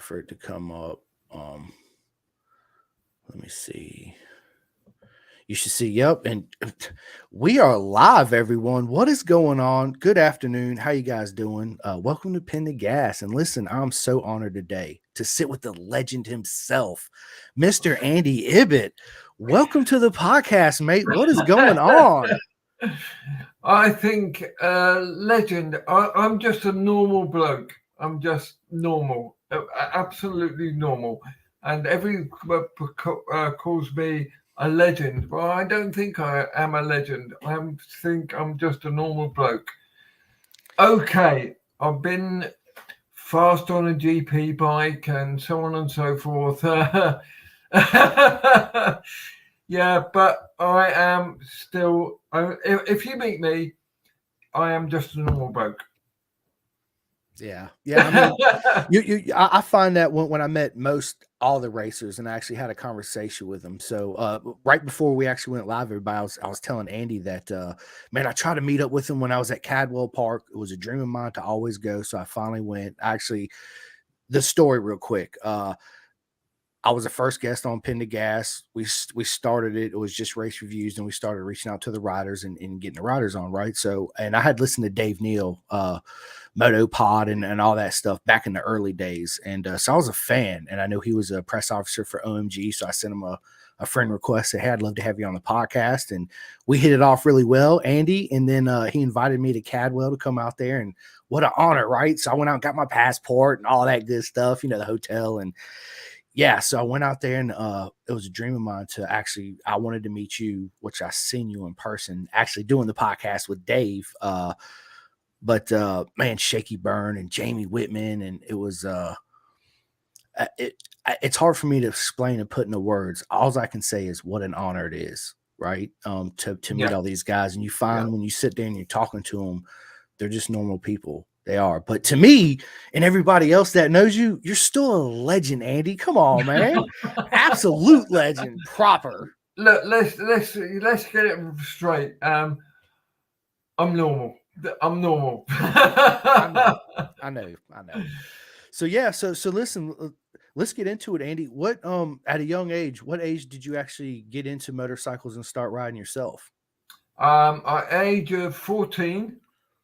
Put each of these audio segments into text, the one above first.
for it to come up. Let me see. You should see. Yep. And we are live, everyone. What is going on? Good afternoon. How you guys doing? Welcome to Pin the Gas. And listen, I'm so honored today to sit with the legend himself, Mr. Andy Ibbott. Welcome to the podcast, mate. What is going on? I think legend. I'm just a normal bloke. I'm just normal, absolutely normal. And everyone calls me a legend. Well, I don't think I am a legend. I think I'm just a normal bloke. Okay, I've been fast on a GP bike and so on and so forth. Yeah, but I am still. If you meet me, I am just a normal bloke. Yeah. I mean, I find that when I met all the racers, and I actually had a conversation with them. So right before we actually went live, everybody, I was telling Andy that man, I tried to meet up with him when I was at Cadwell Park. It was a dream of mine to always go. So I finally went. Actually, the story real quick. I was the first guest on Pin to Gas. We started it. It was just race reviews, and we started reaching out to the riders and getting the riders on, right? So, and I had listened to Dave Neal, Moto Pod, and all that stuff back in the early days. And so I was a fan, and I knew he was a press officer for OMG. So I sent him a friend request, said, hey, I'd love to have you on the podcast. And we hit it off really well, Andy. And then he invited me to Cadwell to come out there, and what an honor, right? So I went out and got my passport and all that good stuff, the hotel. And yeah, so I went out there, and it was a dream of mine to actually, I wanted to meet you, which I seen you in person, actually doing the podcast with Dave. But man, Shaky Byrne and Jamie Whitman, and it was it's hard for me to explain and put into words. All I can say is what an honor it is, right? To meet all these guys, and you find when you sit there and you're talking to them, they're just normal people. They are. But to me and everybody else that knows you, you're still a legend, Andy. Come on, man. Absolute legend. Proper. Look, let's get it straight. I'm normal. I'm normal. I know. So yeah, so listen, let's get into it, Andy. What at a young age, what age did you actually get into motorcycles and start riding yourself? At age of 14,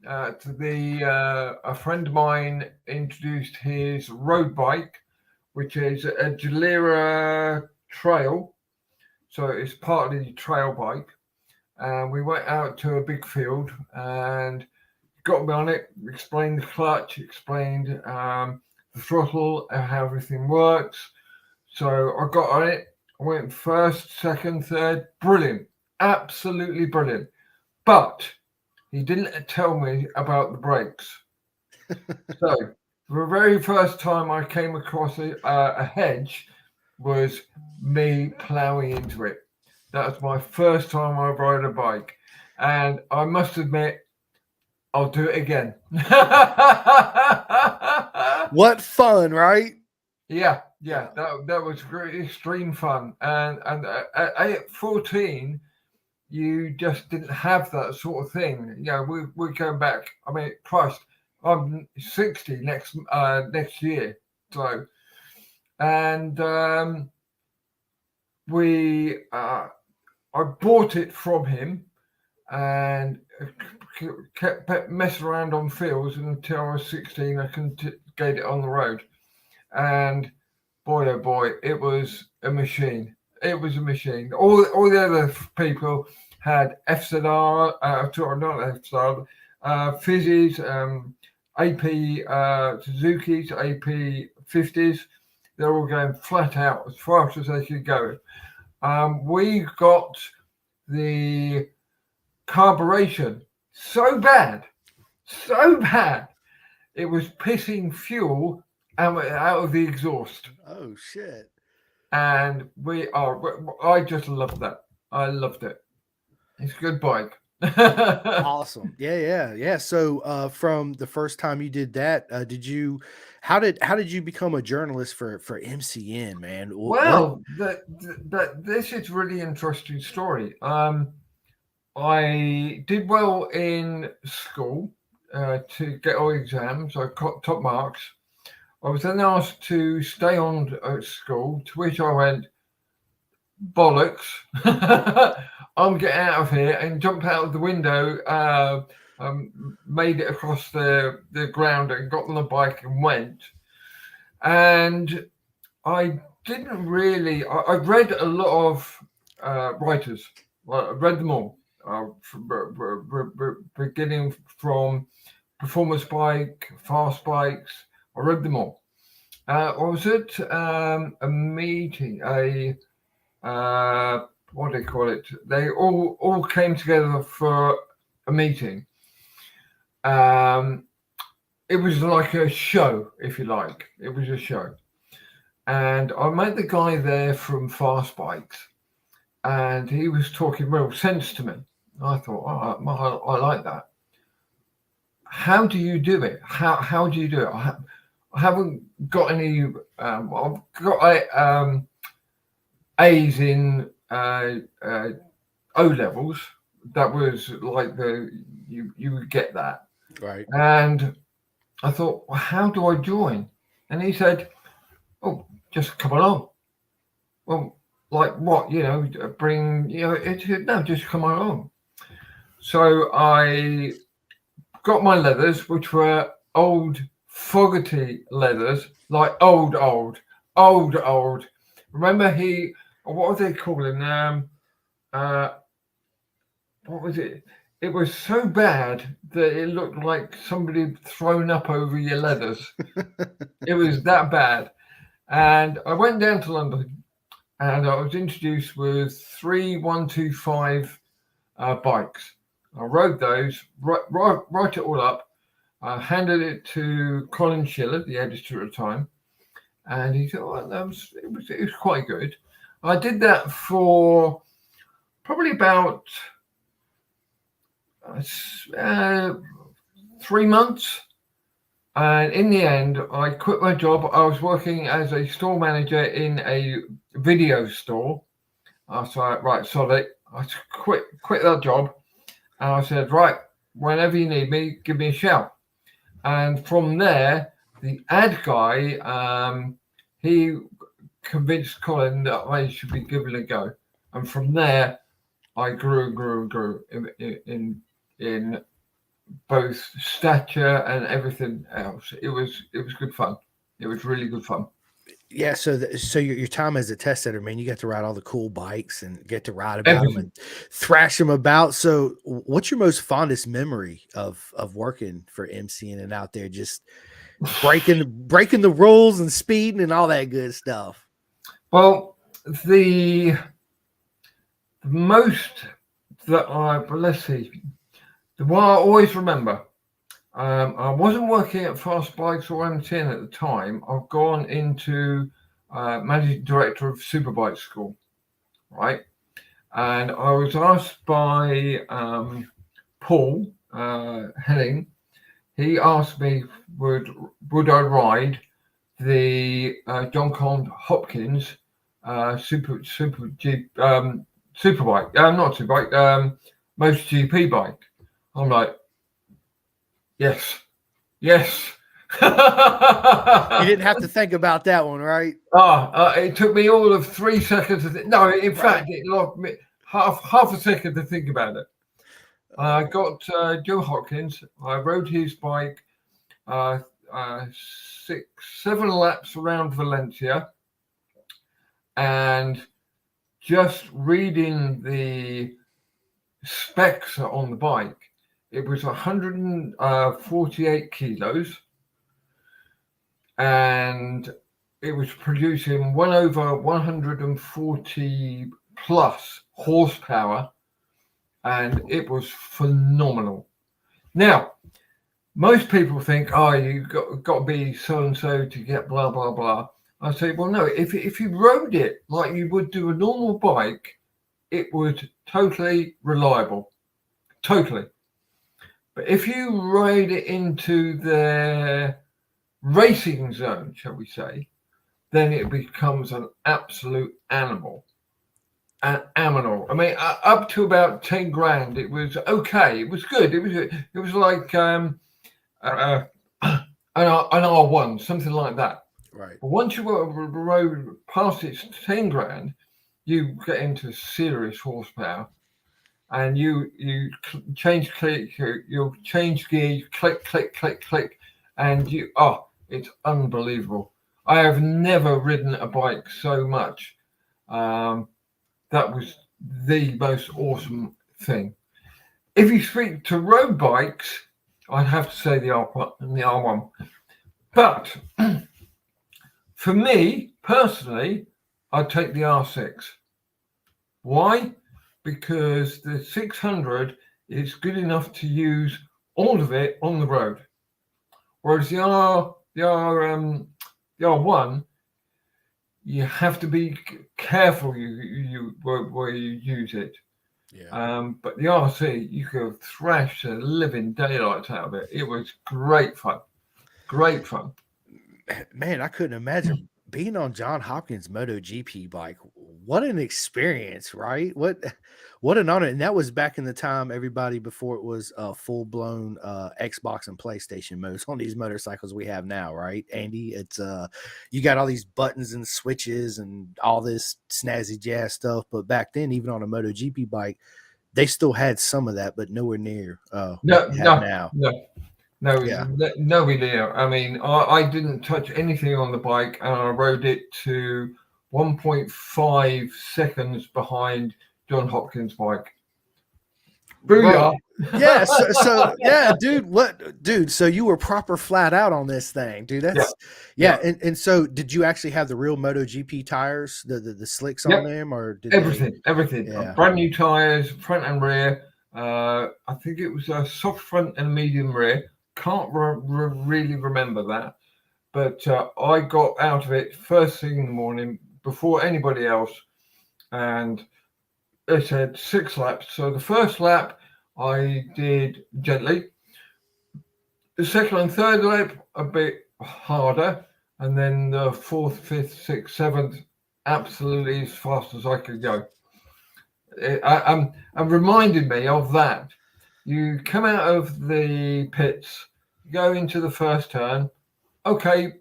a friend of mine introduced his road bike, which is a Gilera Trail. So it's partly trail bike. And we went out to a big field and got me on it, explained the clutch, explained the throttle, and how everything works. So I got on it. I went first, second, third. Brilliant. Absolutely brilliant. But he didn't tell me about the brakes. So the very first time I came across a hedge was me ploughing into it. That was my first time I rode a bike. And I must admit, I'll do it again. What fun, right? Yeah. That was great, extreme fun. And at 14, you just didn't have that sort of thing. We're going back. I mean, Christ, I'm 60 next year. So, and I bought it from him and kept messing around on fields until I was 16. I can get it on the road, and boy, oh boy, it was a machine. It was a machine. All the other people had FZR, not FZR, Fizzes, AP Suzuki's, AP 50s. They're all going flat out as fast as they could go. We got the carburation so bad, it was pissing fuel out of the exhaust. Oh shit! And I just loved that. I loved it. It's a good bike. Awesome. Yeah. So from the first time you did that, how did you become a journalist for MCN, man? Well, this is really interesting story. I did well in school to get all exams. I got top marks. I was then asked to stay on at school, to which I went, bollocks. I'm getting out of here, and jumped out of the window, made it across the ground and got on the bike and went. And I didn't really, I read a lot of writers. Well, I read them all, beginning from performance bike, fast bikes. I read them all. I was at a meeting, what do they call it? They all came together for a meeting. It was like a show, if you like. It was a show. And I met the guy there from Fast Bikes, and he was talking real sense to me. I thought, oh, I like that. How do you do it? How do you do it? I haven't got any. I've got A's in O levels. That was like you would get that, Right. And I thought, well, how do I join? And he said, oh, just come along. Well, like what? Bring, no, just come along. So I got my leathers, which were old Fogarty leathers, like old. Remember what was they calling them? What was it? It was so bad that it looked like somebody had thrown up over your leathers. It was that bad. And I went down to London, and I was introduced with 3 125 bikes. I rode those, write it all up. I handed it to Colin Schiller, the editor at the time, and he said, "Well, it was quite good." I did that for probably about 3 months. And in the end, I quit my job. I was working as a store manager in a video store. I said, right, sorry, I quit that job. And I said, right, whenever you need me, give me a shout. And from there, the ad guy, he convinced Colin that I should be given a go. And from there, I grew in both stature and everything else. It was good fun. It was really good fun. Yeah, so your time as a test setter, man, you get to ride all the cool bikes and get to ride about them and thrash them about. So, what's your most fondest memory of working for MCN and out there, just breaking the rules and speeding and all that good stuff? Well, the most that let's see, the one I always remember. I wasn't working at Fast Bikes or MTN at the time. I've gone into managing director of Superbike School, right? And I was asked by Paul Henning. He asked me would I ride the John Con Hopkins Superbike, not Superbike, MotoGP bike. I'm like, yes. You didn't have to think about that one, right? It took me all of 3 seconds. No, in fact, it lost me half a second to think about it. I got Joe Hopkins. I rode his bike 7 laps around Valencia, and just reading the specs on the bike, it was 148 kilos, and it was producing well over 140 plus horsepower, and it was phenomenal. Now, most people think, oh, you've got to be so-and-so to get blah, blah, blah. I say, well, no, if you rode it like you would do a normal bike, it was totally reliable. Totally. But if you ride it into the racing zone, shall we say, then it becomes an absolute animal. An animal. I mean, up to about 10 grand, it was okay. It was good. It was like an R1, something like that. Right. But once you got a road past its 10 grand, you get into serious horsepower, and you change click, you'll change gear, you click, and it's unbelievable. I have never ridden a bike so much. That was the most awesome thing. If you speak to road bikes, I'd have to say the R1. But for me personally, I'd take the R6. Why? Because the 600 is good enough to use all of it on the road, whereas the R1, you have to be careful where you use it. Yeah. But the RC, you could thrash the living daylights out of it. It was great fun. Great fun. Man, I couldn't imagine being on John Hopkins' MotoGP bike. What an experience, right? What an honor. And that was back in the time, everybody, before it was full blown Xbox and PlayStation modes on these motorcycles we have now, right? Andy, it's you got all these buttons and switches and all this snazzy jazz stuff. But back then, even on a MotoGP bike, they still had some of that, but nowhere near what we have now. No, Yeah. nowhere near. I mean, I didn't touch anything on the bike, and I rode it to 1.5 seconds behind John Hopkins' bike. Booyah! Yeah, so yeah, dude, so you were proper flat out on this thing, dude. That's Yeah. and so did you actually have the real MotoGP tires, the slicks Yep. on them, or did Everything. Yeah. Brand new tires, front and rear. I think it was a soft front and medium rear. Can't really remember that, but I got out of it first thing in the morning before anybody else, and it said 6 laps. So the first lap I did gently. The second and third lap a bit harder, and then the fourth, fifth, sixth, seventh, absolutely as fast as I could go. I'm reminded me of that. You come out of the pits, go into the first turn. Okay,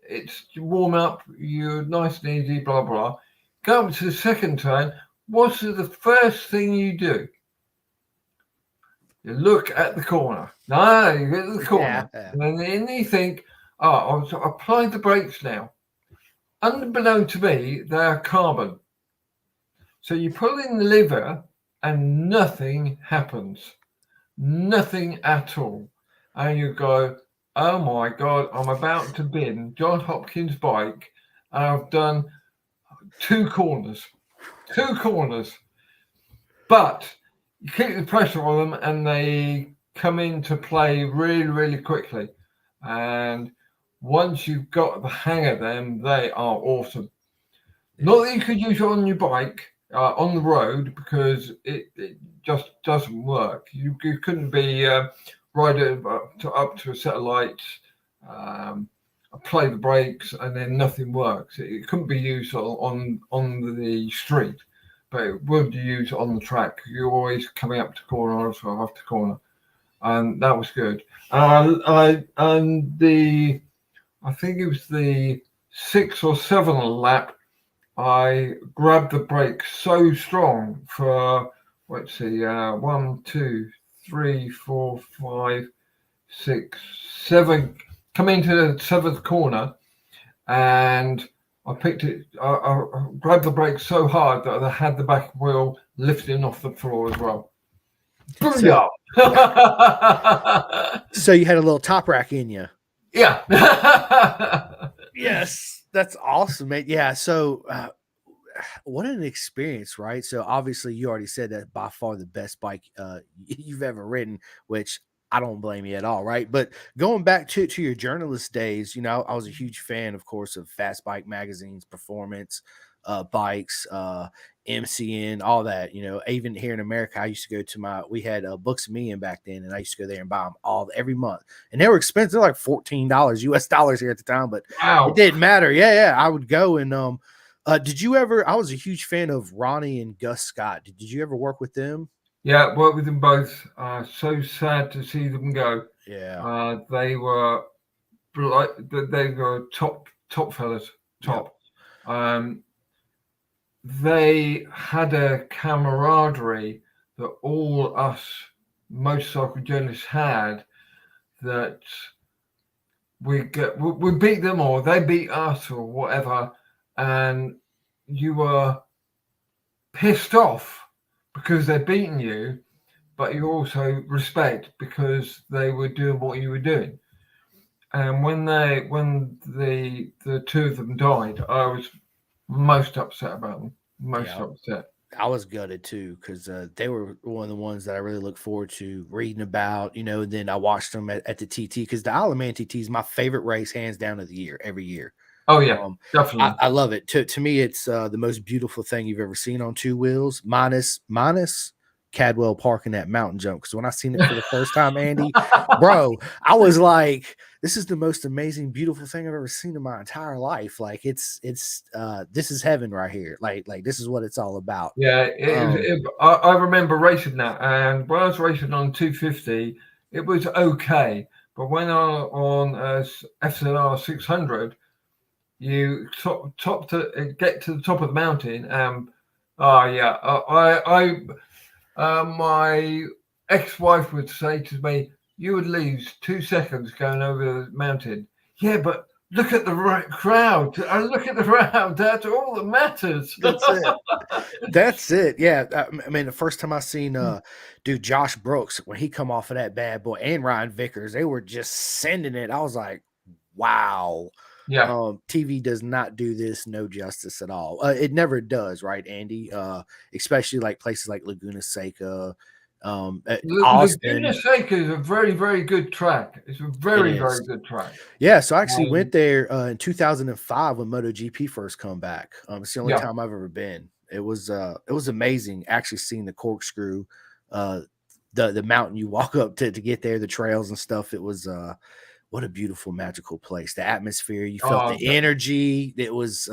it's warm up. You're nice and easy. Blah blah. Go up to the second turn. What's the first thing you do? You look at the corner. No, you get to the corner, and then you think, "Oh, I've applied the brakes now." Unbeknown to me, they are carbon. So you pull in the lever, and nothing happens. Nothing at all. And you go, oh my God, I'm about to bin John Hopkins' bike. And I've done 2 corners. 2 corners. But you keep the pressure on them and they come into play really, really quickly. And once you've got the hang of them, they are awesome. Not that you could use it on your bike, on the road, because it just doesn't work. You couldn't be riding up to a set of lights, apply the brakes, and then nothing works. It couldn't be used on the street, but it would be used on the track. You're always coming up to corner after corner, and that was good. I think it was the 6th or 7th lap. I grabbed the brake so strong for, let's see, 1, 2, 3, 4, 5, 6, 7, coming to the 7th corner, and I picked it, I grabbed the brake so hard that I had the back wheel lifting off the floor as well. Booyah! So you had a little top rack in you. Yeah. Yes, that's awesome, man. Yeah, so what an experience, right? So obviously you already said that by far the best bike you've ever ridden, which I don't blame you at all, right? But going back to your journalist days, you know, I was a huge fan, of course, of fast bike magazines, performance bikes, MCN, all that. You know, even here in America, I used to go to we had Books A Million back then, and I used to go there and buy them every month, and they were expensive, they're like $14 US dollars here at the time, but Wow. it didn't matter. Yeah, I would go and did you ever? I was a huge fan of Ronnie and Gus Scott. Did you ever work with them? Yeah, worked with them both. So sad to see them go. Yeah. They were they were top fellas, Yep. top. Um, they had a camaraderie that all us motorcycle journalists had, that we beat them or they beat us or whatever, and you were pissed off because they're beating you, but you also respect because they were doing what you were doing. And when the two of them died, I was most upset about them. Most Yeah. upset. I was gutted too because they were one of the ones that I really look forward to reading about, and then I watched them at the TT because the Isle of Man TT is my favorite race, hands down, of the year, every year. Oh yeah, Um, I, definitely. I love it. To me, it's the most beautiful thing you've ever seen on two wheels, minus Cadwell parking that mountain jump. Because when I seen it for the first time, Andy, bro, I was like, this is the most amazing, beautiful thing I've ever seen in my entire life. Like it's this is heaven right here. Like this is what it's all about. Yeah, Um, I remember racing that, and when I was racing on 250, it was okay. But when I on FZR 600, you top to get to the top of the mountain. Oh yeah, my ex-wife would say to me, "You would lose 2 seconds going over the mountain." Yeah, but look at the right crowd. Look at the crowd. That's all that matters. that's it. That's it. Yeah. I mean, the first time I seen dude Josh Brooks when he come off of that bad boy and Ryan Vickers, they were just sending it. I was like, wow. Yeah. TV does not do this no justice at all. It never does, right, Andy? Especially like places like Laguna Seca, Laguna Austin. Seca is a very, very good track. It's a It very, is. very good track. Yeah, so I actually went Um, there in 2005 when MotoGP first come back. It's the only yeah. time I've ever been. It was amazing actually seeing the corkscrew, uh, the mountain you walk up to get there, the trails and stuff. It was what a beautiful, magical place. The atmosphere, you felt Uh, the energy. It was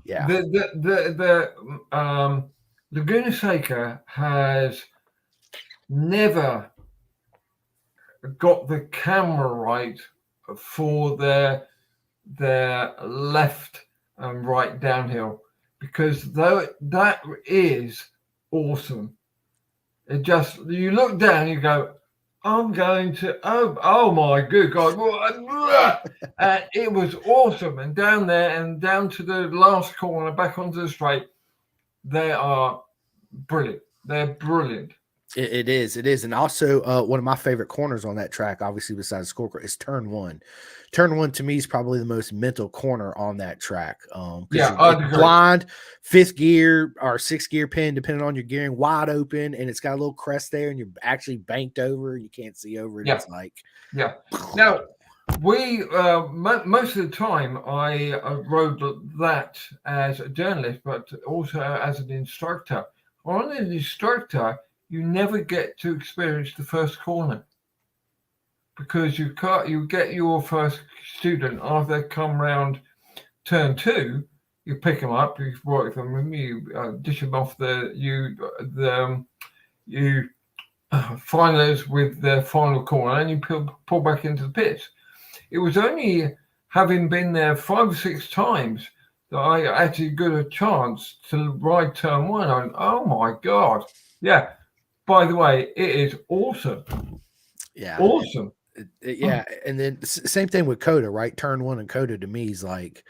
yeah, the Laguna Seca has never got the camera right for their left and right downhill, because though that is awesome. It just, you look down, you go, I'm going to, oh my good God. And it was awesome. And down there and down to the last corner, back onto the straight, they are brilliant. They're brilliant. it is. It is. And also, one of my favorite corners on that track, obviously, besides scorecard, is turn one. Turn one to me is probably the most mental corner on that track. Because Yeah, I'd it's agree. blind, fifth gear or sixth gear pin, depending on your gearing, wide open, and it's got a little crest there, and you're actually banked over, and you can't see over it. Yeah, It's like, yeah. Now, we, most of the time, I rode that as a journalist, but also as an instructor. On an instructor, you never get to experience the first corner, because you get your first student after they come round turn two. You pick them up, you work them, you dish them off you finalize with their final corner, and you pull back into the pits. It was only having been there 5 or 6 times that I actually got a chance to ride turn one. I went, oh my God. Yeah. By the way, it is awesome. yeah, Awesome. yeah. And then same thing with Coda, right? Turn one and Coda to me is like,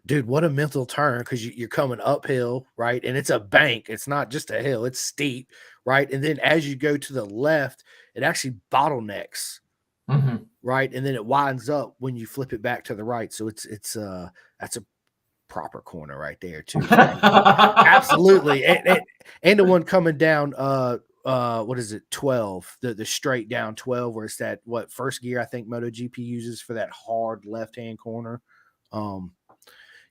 dude, what a mental turn, because you're coming uphill, right? And it's a bank. It's not just a hill, it's steep, right? And then as you go to the left, it actually bottlenecks, Mm-hmm. right? And then it winds up when you flip it back to the right. So it's that's a proper corner right there too, right? Absolutely. And the one coming down what is it, 12, the straight down 12, where it's that what first gear I think MotoGP uses for that hard left hand corner. um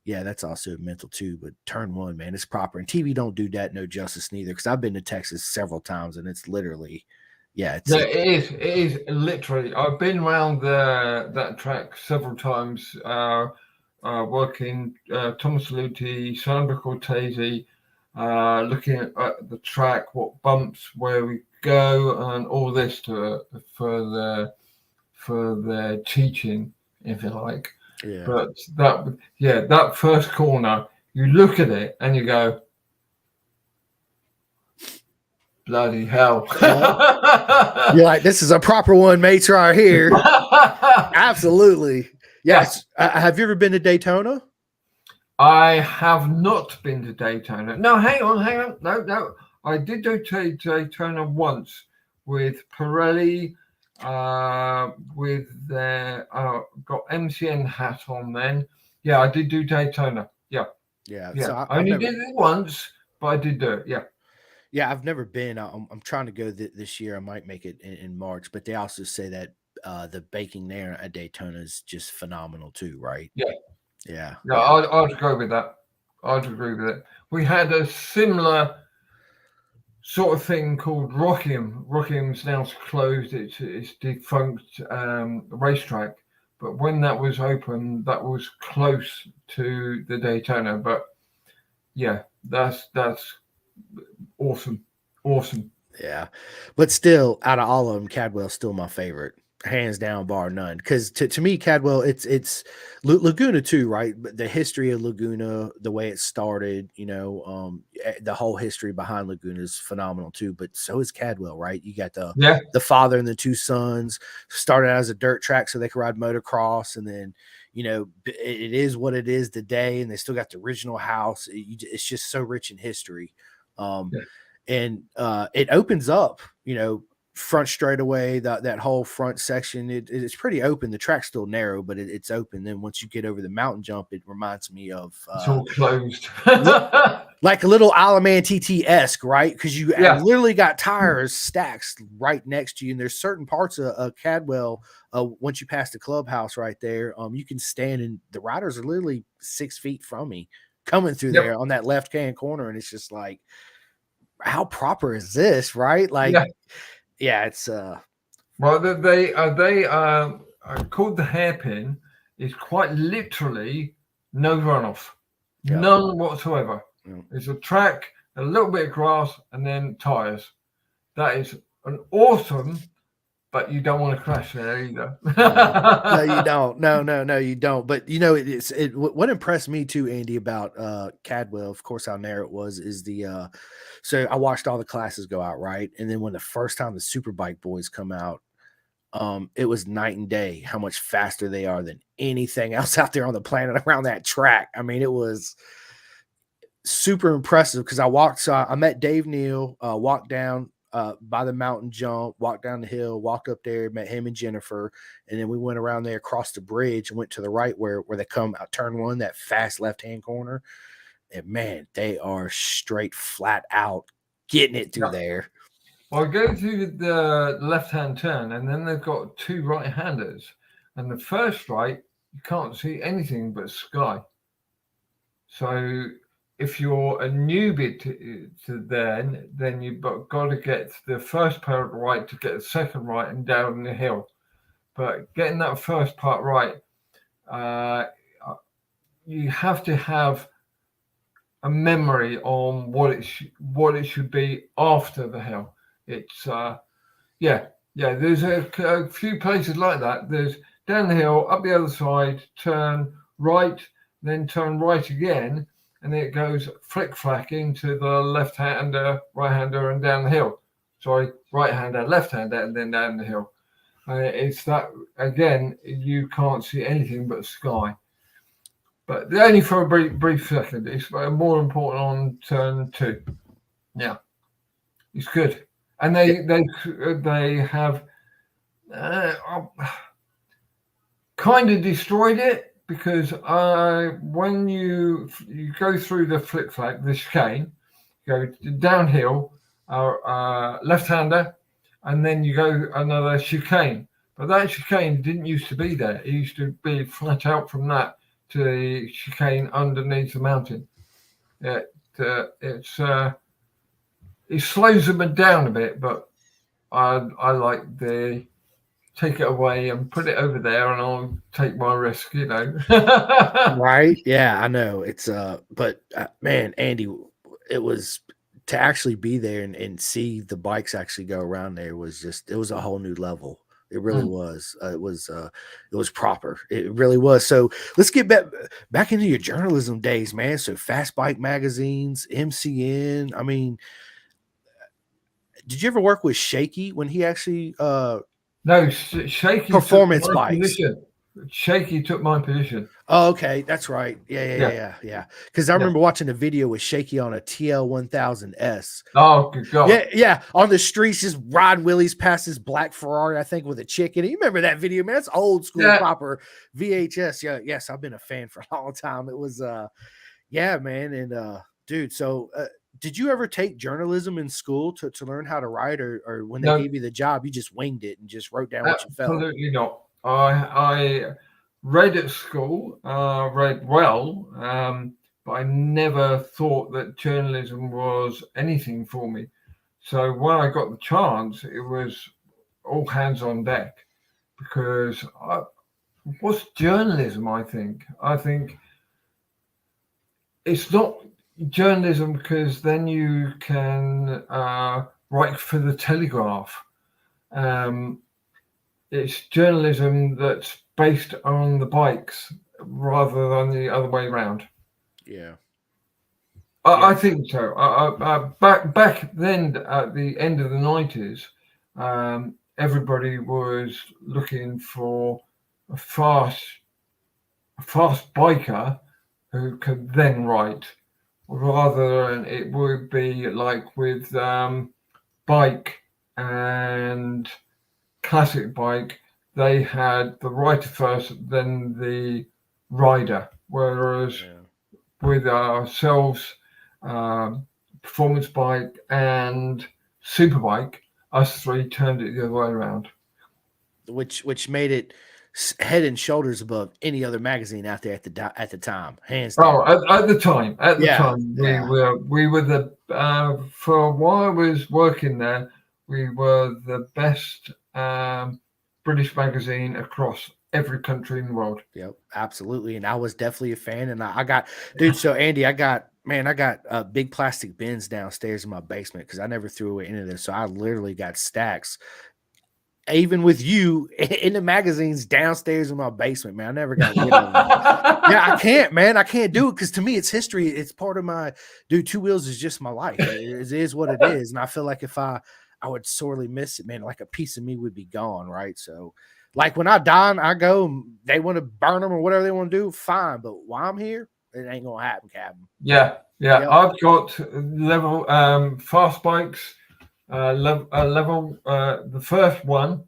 yeah, that's also mental too. But turn one, man, it's proper. And TV don't do that no justice neither. Because I've been to Texas several times, and it's literally, yeah, Yeah, it is. It is literally. I've been around that track several times, working Thomas Luthi, Sandra Cortese, looking at the track, what bumps, where we go, and all this for their teaching, if you like. Yeah. But that first corner, you look at it and you go, bloody hell. You're like, this is a proper one, mates, right here. Absolutely. Yes. Have you ever been to Daytona? I have not been to Daytona. No, hang on. No. I did go to Daytona once with Pirelli, with their got MCN hat on then. Yeah, I did do Daytona. Yeah. So I only did it once, but I did do it. Yeah. Yeah, I've never been. I'm trying to go this year. I might make it in March, but they also say that the baking there at Daytona is just phenomenal too, right? Yeah. I'd go with that. I'd agree with it. We had a similar sort of thing called Rockingham. Rockingham's now closed. It's defunct racetrack. But when that was open, that was close to the Daytona. But yeah, that's awesome. Yeah, but still, out of all of them, Cadwell's still my favorite, hands down, bar none. Because to me, Cadwell, it's Laguna too, right? But the history of Laguna, the way it started, the whole history behind Laguna is phenomenal too. But so is Cadwell, right? You got the father and the two sons, started out as a dirt track so they could ride motocross, and then it is what it is today, and they still got the original house. It's just so rich in history. And it opens up, front straightaway, that whole front section. It's pretty open. The track's still narrow, but it's open. Then once you get over the mountain jump, it reminds me of it's all closed, like a little Alaman TT-esque, right? Because you literally got tires stacks right next to you, and there's certain parts of Cadwell. Once you pass the clubhouse right there, you can stand, and the riders are literally 6 feet from me coming through there on that left hand corner, and it's just like, how proper is this, right? Like, it's well, they called the hairpin is quite literally no runoff, none whatsoever. It's a track, a little bit of grass, and then tires. That is an awesome, but you don't want to crash there either. No, you don't. No, you don't. But what impressed me too, Andy, about Cadwell, of course, how narrow it was, is so I watched all the classes go out, right? And then when the first time the Superbike boys come out, it was night and day how much faster they are than anything else out there on the planet around that track. I mean, it was super impressive because I met Dave Neal, walked down by the mountain jump, walked down the hill, walked up there, met him and Jennifer, and then we went around there, crossed the bridge, and went to the right where they come out turn one, that fast left-hand corner. And man, they are straight flat out getting it through there. Well, go through the left-hand turn, and then they've got two right-handers. And the first right, you can't see anything but sky. So if you're a newbie to then you've got to get the first part right to get the second right and down the hill. But getting that first part right, you have to have a memory on what it should be after the hill. It's there's a few places like that. There's down the hill, up the other side, turn right, then turn right again, and then it goes flick-flack into the left-hander, right-hander, and down the hill. Sorry, right-hander, left-hander, and then down the hill. It's that, again, you can't see anything but sky. But only for a brief second. It's more important on turn 2. Yeah, it's good. And they have kind of destroyed it, because when you go through the flick-flack, the chicane, you go downhill, left-hander, and then you go another chicane. But that chicane didn't used to be there. It used to be flat out from that to the chicane underneath the mountain. It slows them down a bit, but I like the take it away and put it over there, and I'll take my risk, Right? Yeah, I know. It's but man, Andy, it was to actually be there and see the bikes actually go around there was just it was a whole new level. It really was. It was proper. It really was. So let's get back into your journalism days, man. So Fast Bike magazines, MCN. I mean, did you ever work with Shaky when he actually No, Shaky took performance my bikes? position. Shaky took my position. Oh, okay, that's right. Yeah. Because I Yeah. remember watching a video with Shaky on a TL 1000S. Oh, good God. Yeah, on the streets, just riding wheelies past this black Ferrari, I think, with a chicken. You remember that video, man? That's old school, Yeah. proper VHS. Yeah, yes, I've been a fan for a long time. It was, yeah, man, and dude. So, did you ever take journalism in school to learn how to write, or when they No, gave you the job, you just winged it and just wrote down what you felt? absolutely not. I read at school, read well, but I never thought that journalism was anything for me. So when I got the chance, it was all hands on deck because what's journalism? I think it's not journalism because then you can write for the Telegraph. It's journalism that's based on the bikes rather than the other way around. Yeah. I think so. Back then, at the end of the 90s, everybody was looking for a fast biker who could then write, rather than it would be like with bike and classic bike, they had the writer first, then the rider. Whereas with ourselves, performance bike and superbike, us three turned it the other way around. Which made it head and shoulders above any other magazine out there at the time, hands down. Oh, at the time, we were the for while I was working there, we were the best British magazine across every country in the world. Yep, absolutely. And I was definitely a fan. And I got, dude. So Andy, I got big plastic bins downstairs in my basement because I never threw away any of this. So I literally got stacks. Even with you in the magazines downstairs in my basement, man, I never got rid of them. Yeah, I can't, man. I can't do it because to me, it's history. It's part of my dude. Two wheels is just my life. It is what it is, and I feel like if I would sorely miss it, man. Like a piece of me would be gone, right? So, like when I die and I go, they want to burn them or whatever they want to do, fine. But while I'm here, it ain't gonna happen, Captain. Yeah. Yep. I've got level fast bikes. Level the first one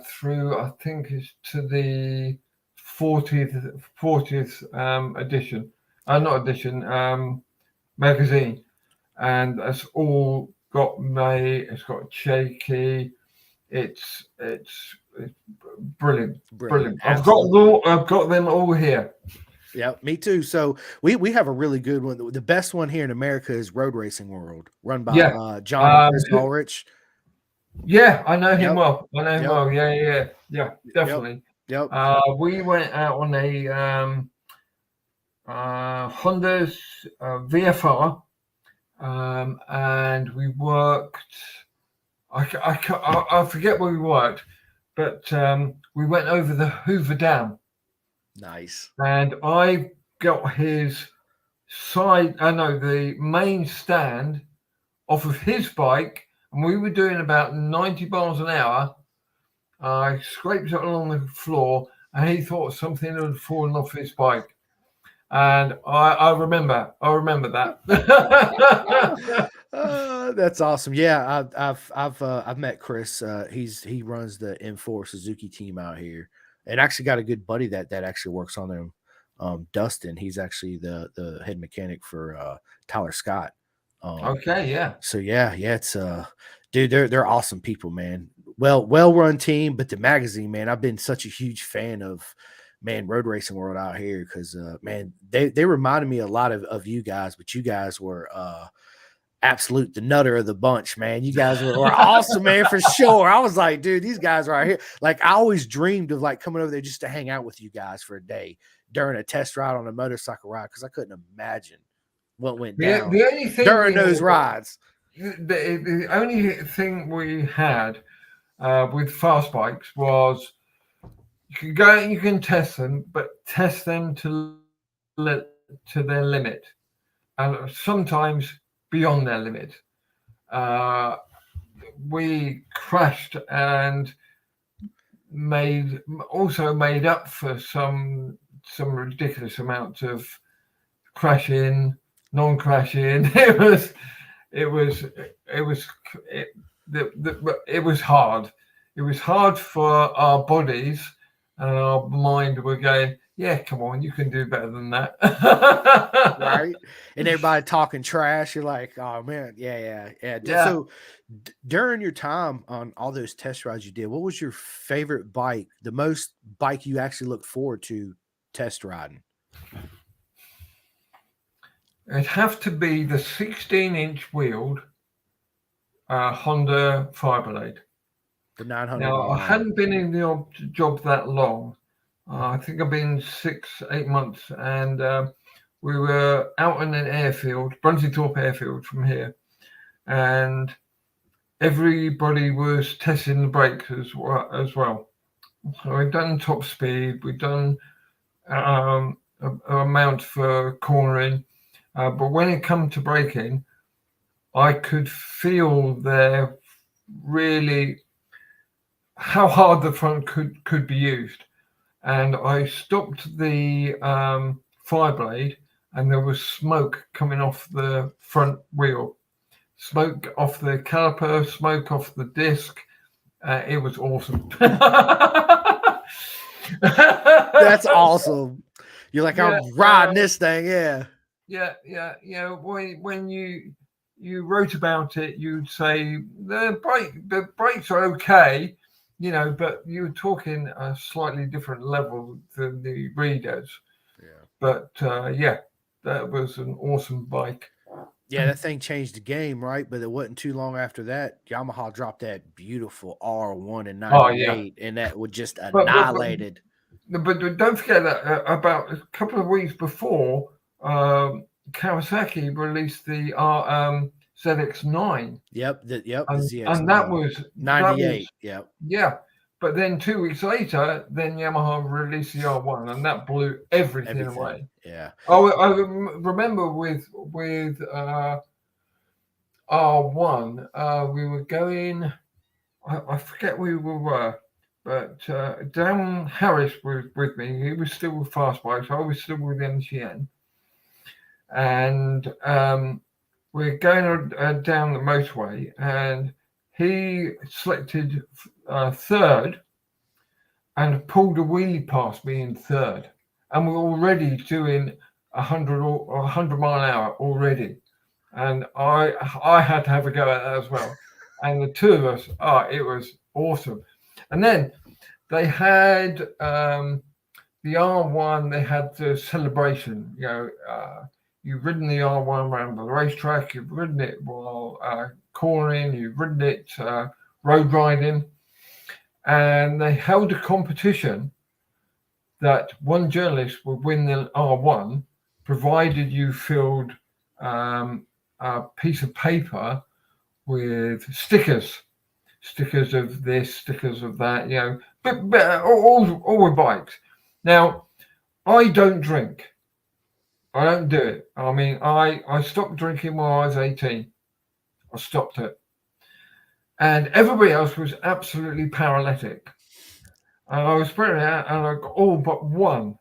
through I think is to the 40th edition, not edition, magazine, and that's all got it's got Shaky. It's brilliant. I've got them all here. Yeah, me too. So we have a really good one. The best one here in America is Road Racing World, run by John and Chris Ulrich. Yeah, I know him well. I know him well. Yeah, definitely. Yep. We went out on a Honda's VFR, and we worked. I forget where we worked, but we went over the Hoover Dam. Nice. And I got his the main stand off of his bike, and we were doing about 90 miles an hour. I scraped it along the floor, and he thought something had fallen off his bike. And I remember that. That's awesome. Yeah, I've met Chris. He runs the M4 Suzuki team out here, and actually got a good buddy that actually works on them. Dustin, he's actually the head mechanic for Tyler Scott. Okay, yeah. So yeah, it's dude, they're awesome people, man. Well run team, but the magazine, man, I've been such a huge fan of, man, Road Racing World out here because man, they reminded me a lot of you guys, but you guys were absolute the nutter of the bunch, man. You guys were awesome, man, for sure. I was like, dude, these guys are out here. Like I always dreamed of like coming over there just to hang out with you guys for a day during a test ride on a motorcycle ride because I couldn't imagine what went down The only thing during we those had, rides. the only thing we had with fast bikes was you can go and you can test them, but test them to their limit, and sometimes beyond their limit. Uh, we crashed and made up for some ridiculous amounts of crashing, non-crashing. It was it was hard. It was hard for our bodies, and our mind were going, yeah, come on, you can do better than that. Right, and everybody talking trash. You're like, oh man, yeah. Yeah. So during your time on all those test rides you did, what was your favorite bike, the most bike you actually looked forward to test riding? It'd have to be the 16-inch wheeled Honda Fireblade. The 900 Now, I RR. hadn't been in the job that long. I think I've been 6, 8 months, and we were out in an airfield, Bruntingthorpe Airfield from here, and everybody was testing the brakes as well. So we'd done top speed, we'd done an amount for cornering, but when it come to braking, I could feel there really how hard the front could be used. And I stopped the Fireblade, and there was smoke coming off the front wheel, smoke off the caliper, smoke off the disc. It was awesome. That's awesome. You're like, Yeah, I'm riding this thing, yeah. Yeah. When you wrote about it, you'd say the brakes are okay, but you're talking a slightly different level than the readers. Yeah. But yeah, that was an awesome bike. Yeah, that thing changed the game, right? But it wasn't too long after that. Yamaha dropped that beautiful R1 in Oh yeah, '98, and that would just but annihilated. don't forget that about a couple of weeks before, Kawasaki released the ZX9. Yep, the And ZX9 that was '98. Yep, yeah. But then 2 weeks later, then Yamaha released the R1, and that blew everything away. Yeah. I remember with R1, we were going. I forget where we were, but Dan Harris was with me. He was still with Fastbikes. I was still with MTN, and we're going down the motorway, and he selected third and pulled a wheelie past me in third, and we're already doing 100 mile an hour already, and I had to have a go at that as well, and the two of us, it was awesome. And then they had the R1, they had the celebration, you've ridden the R1 around the racetrack, you've ridden it while cornering, you've ridden it road riding, and they held a competition that one journalist would win the R1, provided you filled a piece of paper with stickers of this, stickers of that, but all with bikes. Now, I don't drink. I don't do it. I mean, I stopped drinking when I was 18. I stopped it. And everybody else was absolutely paralytic. And I was spreading out, and I got all but one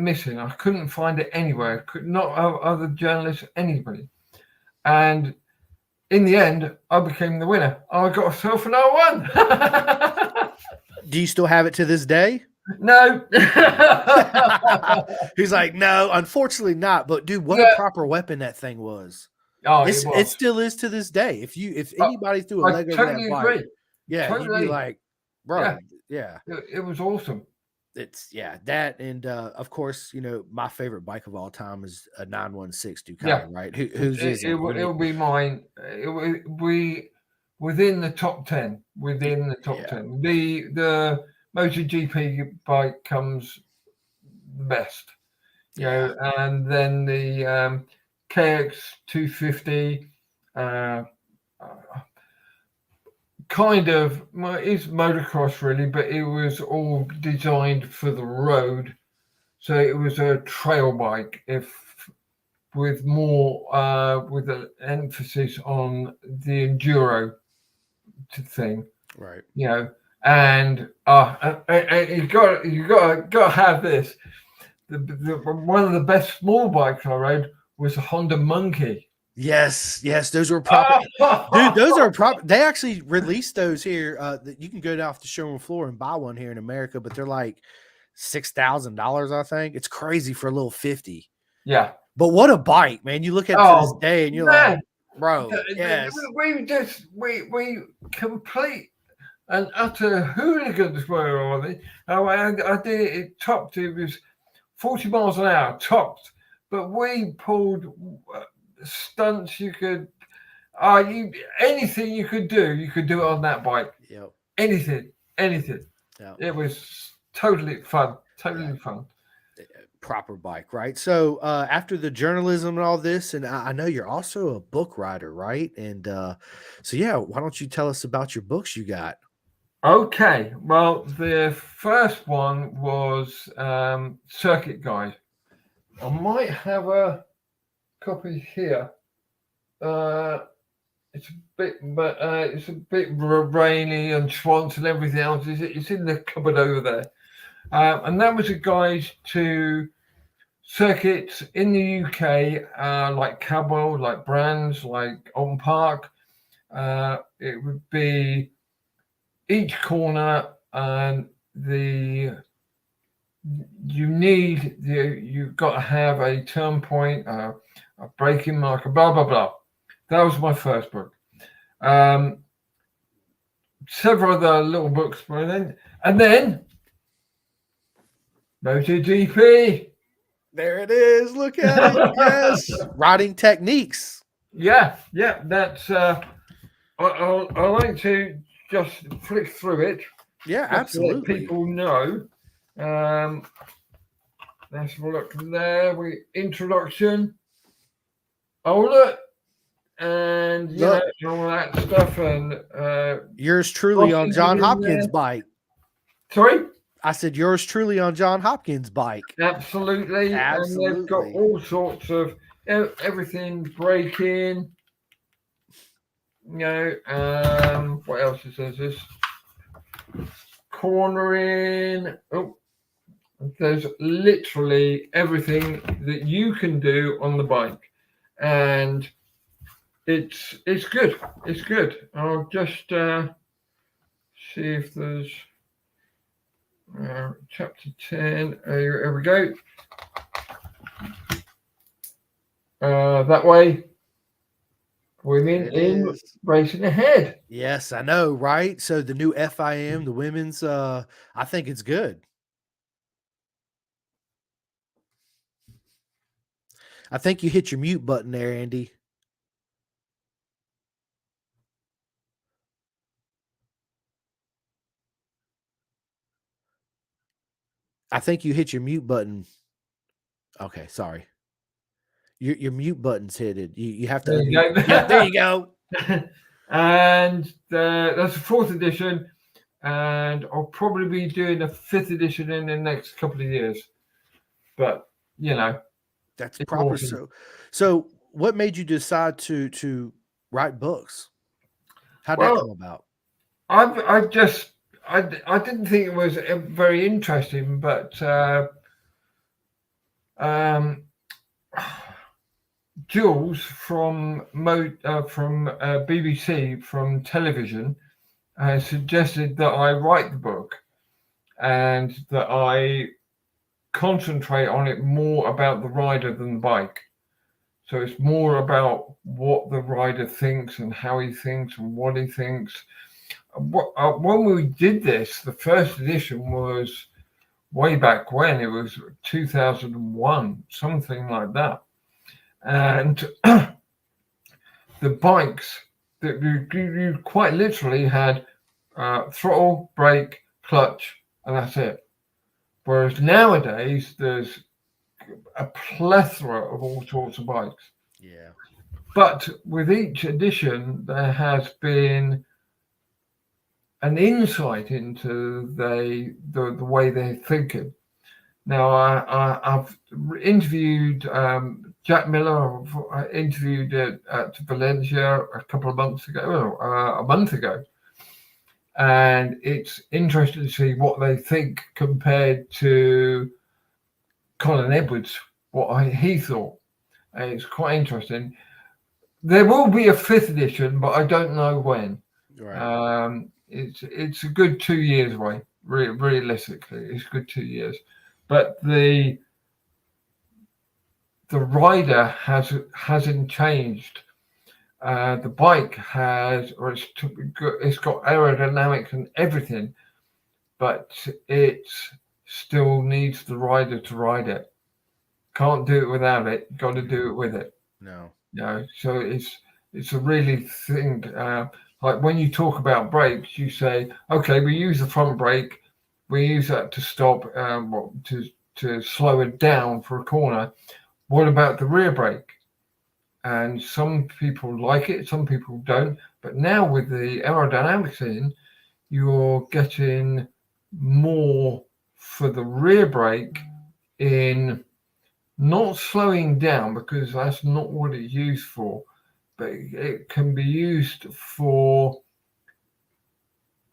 missing. I couldn't find it anywhere. Could not have other journalists, anybody. And in the end, I became the winner. I got myself an R1. Do you still have it to this day? No. He's like, no, unfortunately not. But dude, what a proper weapon that thing was. Oh, it still is to this day. If anybody threw a leg over that bike, yeah, you'd be like, bro, yeah. It was awesome. It's that, and of course, my favorite bike of all time is a 916 Ducati, right? Whose is it? It will be mine. It will be within the top 10. Within the top 10. The MotoGP bike comes the best, and then the KX 250. Kind of, well, it's motocross really, but it was all designed for the road. So it was a trail bike, with more with an emphasis on the enduro thing, Right. And you got to have this. One of the best small bikes I rode was a Honda Monkey. Yes, those were proper. Dude, those are proper. They actually released those here. That you can go down off the showroom floor and buy one here in America, but they're like $6,000, I think. It's crazy for a little 50. Yeah. But what a bike, man. You look at it to this day and you're like, bro, yes. We complete and utter hooligans were on it. I did it topped. It was 40 miles an hour topped, but we pulled stunts you could anything you could do it on that bike. Yep. Anything. Yep. It was totally fun. Fun. Proper bike, right? So after the journalism and all this, and I know you're also a book writer, right? And so yeah, why don't you tell us about your books you got? Okay, well, the first one was Circuit Guide. I might have a copy here. It's a bit rainy and swans and everything else. It's in the cupboard over there. And that was a guide to circuits in the UK, like Cadwell, like Brands, like Oldham Park. It would be each corner, and you've got to have a turn point, a braking marker, blah blah blah. That was my first book. Several other little books, and then MotoGP. There it is. Look at it. Yes, riding techniques. Yeah. That's. I like to just flick through it. Yeah, absolutely. To let people know. Let's have a look there. Introduction. Oh look. And all that stuff, and yours truly on John Hopkins' bike. Sorry? I said yours truly on John Hopkins' bike. Absolutely. And they've got all sorts of everything, braking. What else is this? Cornering. Oh, there's literally everything that you can do on the bike, and it's good. It's good. I'll just see if there's chapter 10. Here we go. That way. Women in racing ahead. Yes, I know, right? So the new FIM, the women's, I think it's good. I think you hit your mute button there, Andy. I think you hit your mute button. Okay, sorry. Your mute button's hit. You have to. There you go. Yeah, there you go. And that's the 4th edition, and I'll probably be doing a 5th edition in the next couple of years. But that's proper. Awesome. So what made you decide to write books? How'd that come about? I didn't think it was very interesting, but Jules from BBC, from television, suggested that I write the book and that I concentrate on it more about the rider than the bike. So it's more about what the rider thinks and how he thinks and what he thinks. When we did this, the first edition was way back when. It was 2001, something like that. And the bikes that you quite literally had throttle, brake, clutch, and that's it. Whereas nowadays there's a plethora of all sorts of bikes. Yeah. But with each edition, there has been an insight into the way they're thinking. Now, I've interviewed Jack Miller. I interviewed at Valencia a couple of months ago, a month ago, and it's interesting to see what they think compared to Colin Edwards, he thought. And it's quite interesting. There will be a fifth edition, but I don't know when. Right. It's a good 2 years away. Realistically, it's a good 2 years. But the rider hasn't changed. The bike has, or it's got aerodynamics and everything, but it still needs the rider to ride it. Can't do it without it. Got to do it with it. No. So it's a really thing. Like when you talk about brakes, you say, okay, we use the front brake, we use that to stop, to slow it down for a corner. What about the rear brake? And some people like it, some people don't. But now with the aerodynamics in, you're getting more for the rear brake in not slowing down, because that's not what it's used for, but it can be used for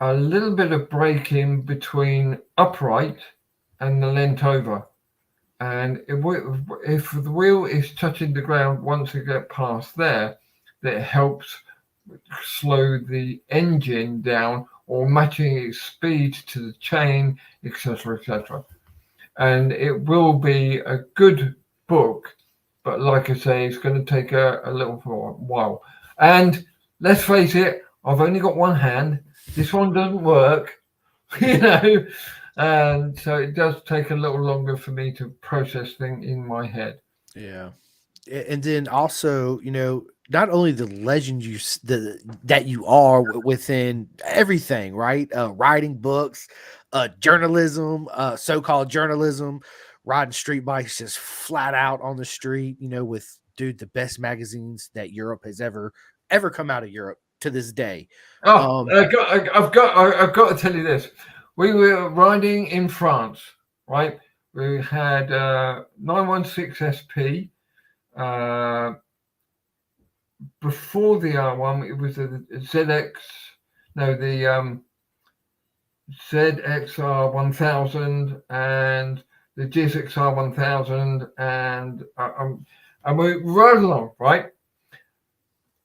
a little bit of braking between upright and the lent over. And if the wheel is touching the ground once it gets past there, that helps slow the engine down or matching its speed to the chain, etc., etc. And it will be a good book, but like I say, it's going to take a little while. And let's face it, I've only got one hand. This one doesn't work, and so it does take a little longer for me to process things in my head. Yeah. And then also, not only the legend that you are within everything, right? Writing books, journalism, so-called journalism, riding street bikes just flat out on the street, with the best magazines that Europe has ever come out of Europe to this day. Oh, Um, I've got to tell you this. We were riding in France, right? We had 916 SP. Before the R1, it was the ZX. No, the ZXR 1000 and the GSXR 1000, and we rode along, right?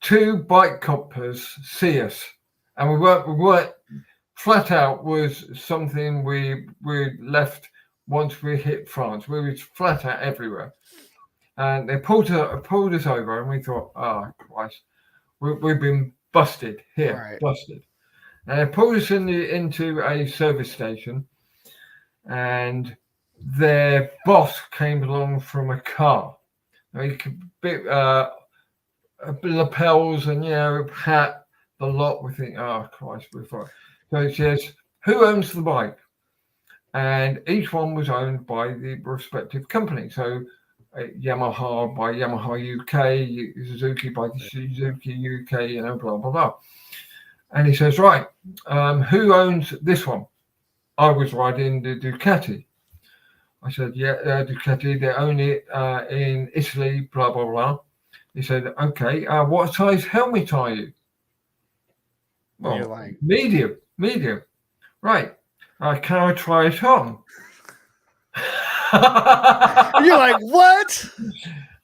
Two bike coppers see us, and we weren't flat out was something we left once we hit France. We were flat out everywhere, and they pulled us over, and we thought, oh Christ, we've been busted here, right. busted. And they pulled us into a service station, and their boss came along from a car. He could bit lapels and hat, the lot. We think, oh Christ, we're fine. So he says, who owns the bike? And each one was owned by the respective company. So Yamaha by Yamaha UK, Suzuki by Suzuki UK, blah blah blah. And he says, right, who owns this one? I was riding the Ducati. I said, yeah, Ducati, they own it in Italy, blah blah blah. He said, okay, what size helmet are you? Well, like, medium. Right. Can I try it on? you're like, what?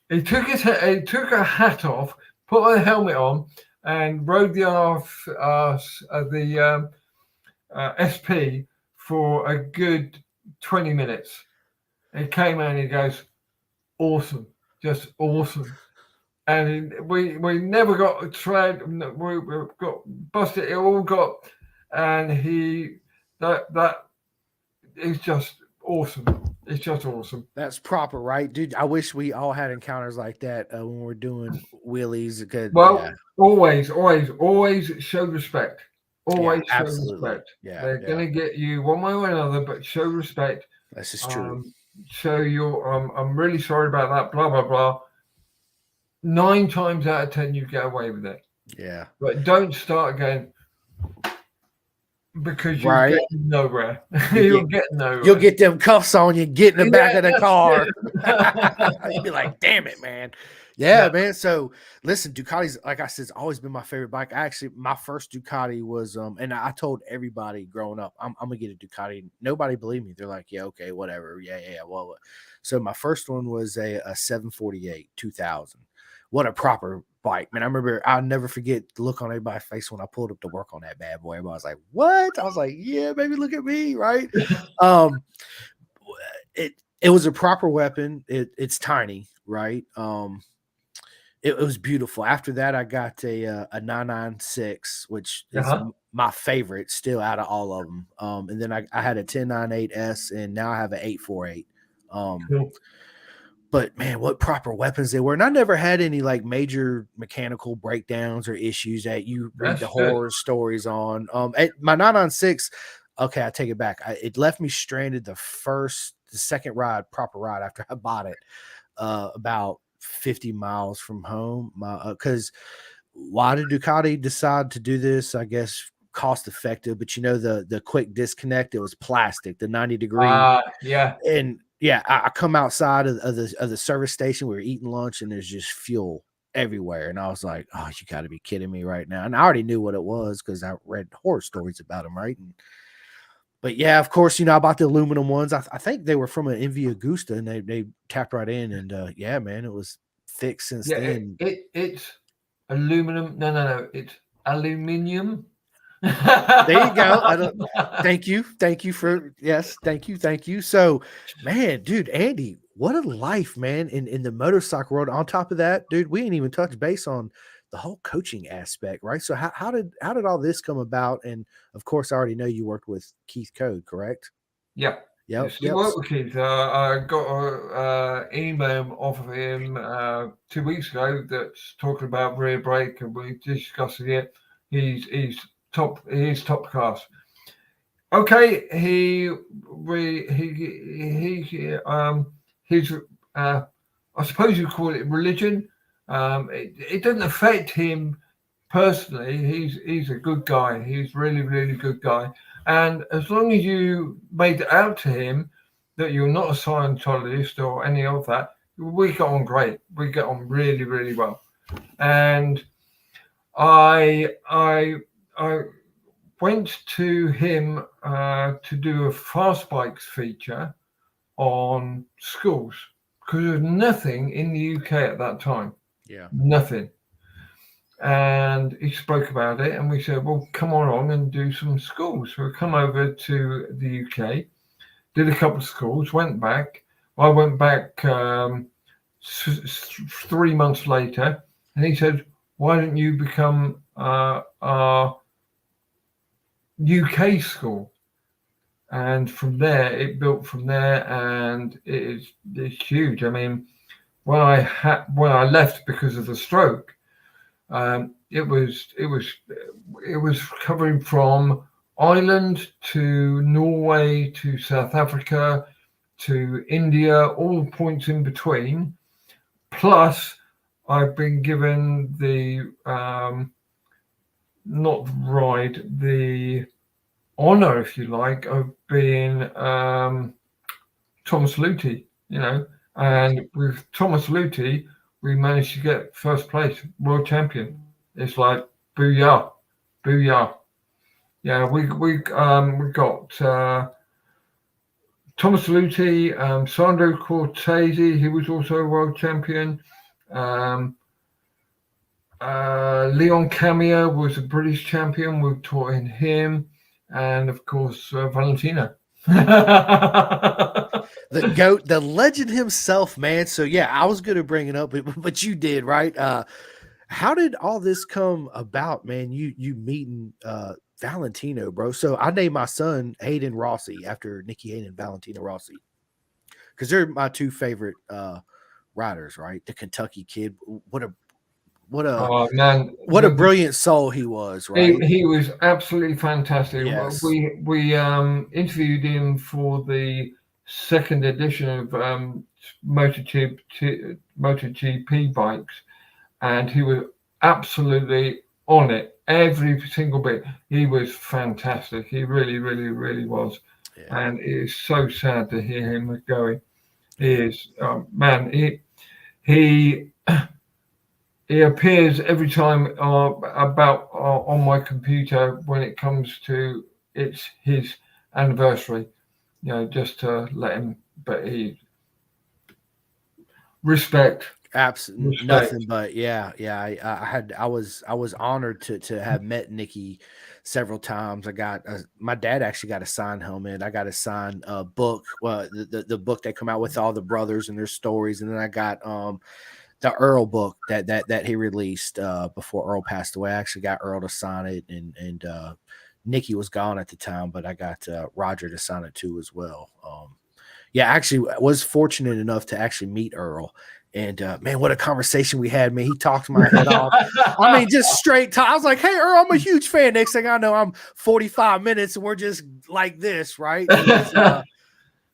He took a hat off, put a helmet on, and rode the SP for a good 20 minutes. He came out and he goes, awesome, just awesome. And we never got tried. We got busted. It all got, and that is just awesome. It's just awesome. That's proper, right, dude? I wish we all had encounters like that when we're doing wheelies. Well, always show respect. Always show absolutely. respect. Yeah, They're gonna get you one way or another, but show respect. This is true. Show I'm really sorry about that. Blah blah blah. 9 times out of 10 you get away with it. Yeah. But don't start again, because you'll Right. get nowhere. You You'll get get nowhere. You'll get them cuffs on you, get in the back of the that's car. it. You'd be like, damn it, man. Yeah. Yeah, man. So listen, Ducati's, like I said, it's always been my favorite bike. Actually, my first Ducati was and I told everybody growing up, I'm gonna get a Ducati. Nobody believed me. They're like, yeah, okay, whatever. Yeah. Well, so my first one was a 748 2000. What a proper bike, man. I remember, I'll never forget the look on everybody's face when I pulled up to work on that bad boy. Everybody was like, what? I was like, yeah, baby, look at me, right? It was a proper weapon. It's tiny, right? It was beautiful. After that, I got a 996, which is my favorite still out of all of them. And then I had a 1098S, and now I have an 848. Cool. But man, what proper weapons they were. And I never had any like major mechanical breakdowns or issues that you read the horror stories on. My 996, okay, I take it back. It left me stranded the second proper ride after I bought it, about 50 miles from home. Because why did Ducati decide to do this? I guess cost effective, but the quick disconnect, it was plastic, the 90-degree. Yeah. And yeah, I come outside of the service station. We were eating lunch, and there's just fuel everywhere. And I was like, oh, you got to be kidding me right now. And I already knew what it was because I read horror stories about them, right? But yeah, of course, I bought the aluminum ones. I think they were from an Envy Augusta, and they tapped right in. And yeah, man, it was fixed since then. It's aluminum. No. It's aluminium. There you go. Thank you for thank you. So, man, dude, Andy, what a life, man, in the motorcycle world. On top of that, dude, we ain't even touched base on the whole coaching aspect, right? So how did all this come about? And of course, I already know you worked with Keith Code, correct? Yeah. Yep. Worked with Keith. I got an email off of him 2 weeks ago that's talking about rear brake, and we discussed it. He's top class. Okay, I suppose you call it religion. It doesn't affect him personally. He's a good guy. He's really, really good guy. And as long as you made it out to him that you're not a Scientologist or any of that, we got on great. We get on really, really well. And I went to him to do a fast bikes feature on schools, because there was nothing in the UK at that time. Yeah. Nothing. And he spoke about it, and we said, well, come on and do some schools. So we come over to the UK, did a couple of schools, went back. I went back 3 months later, and he said, why don't you become our UK school? And from there, it built from there, and it's huge. I mean, when I left because of the stroke, it was covering from Ireland to Norway to South Africa to India, all points in between. Plus, I've been given the the honor, if you like, of being Thomas Luthi, and with Thomas Luthi, we managed to get first place, world champion. It's like booyah. Yeah, we got Thomas Luthi, Sandro Cortese, he was also a world champion. Leon Camia was a British champion. We taught in him, and of course Valentino. The GOAT, the legend himself, man. So yeah, I was going to bring it up, but you did, right? How did all this come about, man? You meeting Valentino, bro. So I named my son Hayden Rossi after Nicky Hayden and Valentino Rossi, because they're my two favorite riders, right? The Kentucky kid. What a brilliant soul he was, right? He was absolutely fantastic. Yes. We interviewed him for the second edition of MotoGP bikes, and he was absolutely on it, every single bit. He was fantastic. He really, really, really was. Yeah. And it is so sad to hear him going. He is, man. He he appears every time about on my computer when it comes to it's his anniversary. You know, just to let him. But he respect. Absolutely Respect. nothing but yeah, yeah. I was honored to have met Nikki several times. I got my dad actually got a signed helmet. I got a signed book, the book that come out with all the brothers and their stories, and then I got the Earl book that he released before Earl passed away. I actually got Earl to sign it, and Nikki was gone at the time, but I got Roger to sign it too as well. Yeah, actually was fortunate enough to actually meet Earl. And man, what a conversation we had, man. He talked my head off. I mean, just straight talk. I was like, hey, Earl, I'm a huge fan. Next thing I know, I'm 45 minutes and we're just like this, right? He was,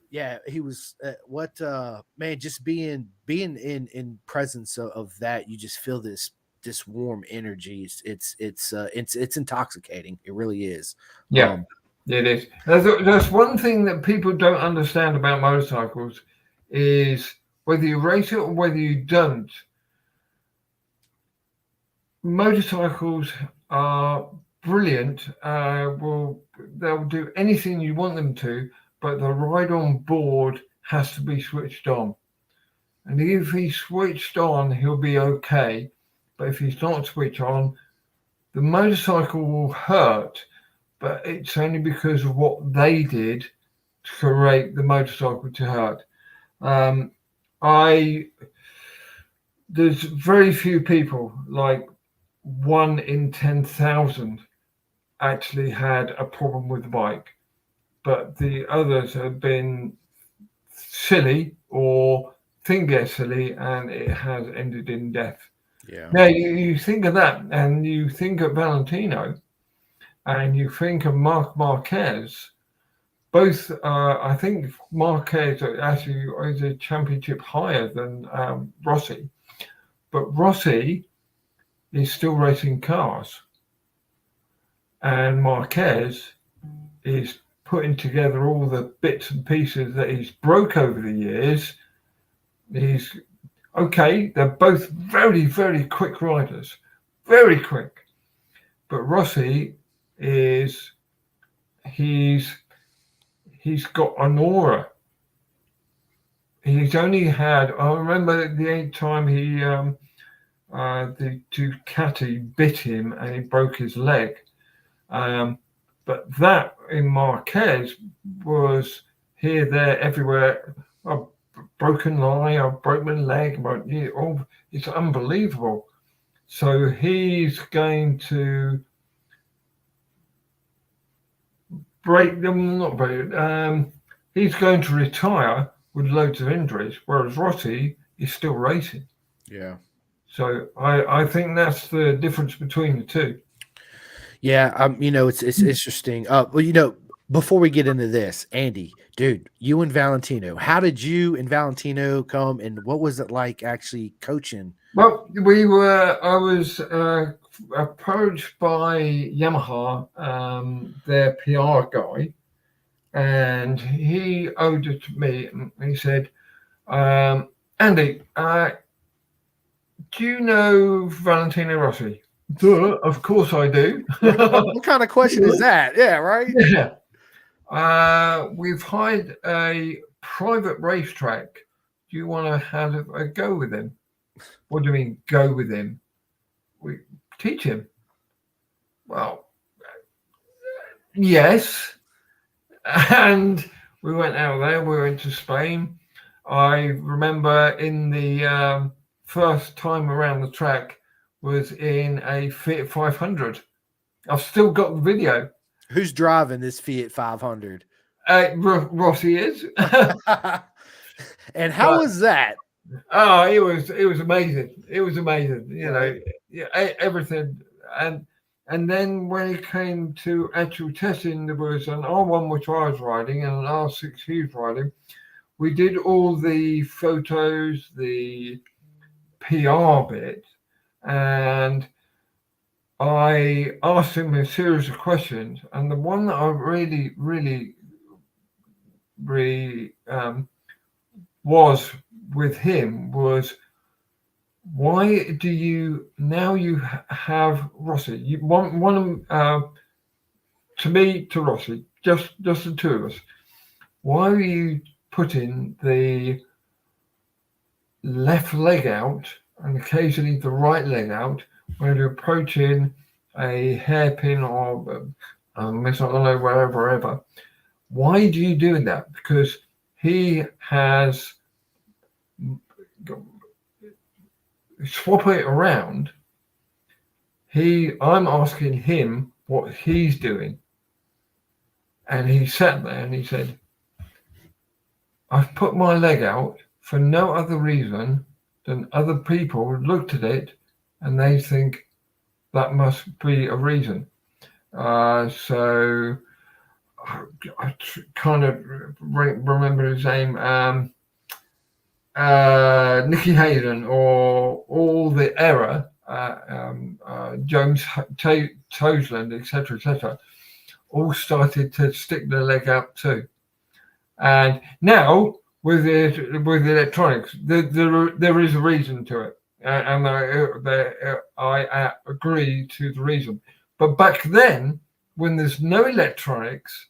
yeah, he was man, just being in presence of that, you just feel this warm energy. It's intoxicating. It really is. Yeah, it is. There's one thing that people don't understand about motorcycles is whether you race it or whether you don't. Motorcycles are brilliant. They'll do anything you want them to, but the ride on board has to be switched on. And if he's switched on, he'll be okay. But if he's not switched on, the motorcycle will hurt, but it's only because of what they did to create the motorcycle to hurt. There's very few people, like 1 in 10,000, actually had a problem with the bike, but the others have been silly or think they're silly, and it has ended in death. Yeah. Now you think of that, and you think of Valentino, and you think of Marc Marquez. Both, I think Marquez actually is a championship higher than Rossi, but Rossi is still racing cars, and Marquez is putting together all the bits and pieces that he's broke over the years. He's okay. They're both very, very quick riders, very quick, but Rossi is he's got an aura. He's only had, I remember the time the Ducati bit him and he broke his leg. But that in Marquez was here, there, everywhere. A broken eye, I broke my leg. It's unbelievable. So he's going to he's going to retire with loads of injuries, whereas Rossi is still racing. Yeah. So I think that's the difference between the two. Yeah, it's interesting. Well, before we get into this, Andy, dude, you and Valentino, how did you and Valentino come, and what was it like actually coaching? Well, I was approached by Yamaha, their PR guy, and he owed it to me, and he said, Andy, do you know Valentino Rossi? Duh, of course I do. What kind of question is that? Yeah, right? Yeah. We've hired a private racetrack. Do you want to have a go with him? What do you mean, go with him? We teach him. Well, yes. And we went out there. We went to Spain. I remember in the first time around the track was in a Fiat 500. I've still got the video. Who's driving this Fiat 500? Rossi is. And how was that? Oh, it was amazing. It was amazing. Everything. And then when it came to actual testing, there was an R1 which I was riding and an R6 he was riding. We did all the photos, the PR bit, and I asked him a series of questions, and the one that I really was with him was, why do you now you have Rossi? You want to Rossi, just the two of us. Why are you putting the left leg out and occasionally the right leg out when you're approaching a hairpin or miss, I don't know, wherever? Why do you do that? Because he has swap it around. I'm asking him what he's doing, and he sat there and he said, I've put my leg out for no other reason than other people looked at it and they think that must be a reason. So I kind of remember his name, Nicky Hayden, or all the era, Jones Toseland, etc., all started to stick their leg out too. And now with electronics, there is a reason to it, and I agree to the reason. But back then, when there's no electronics,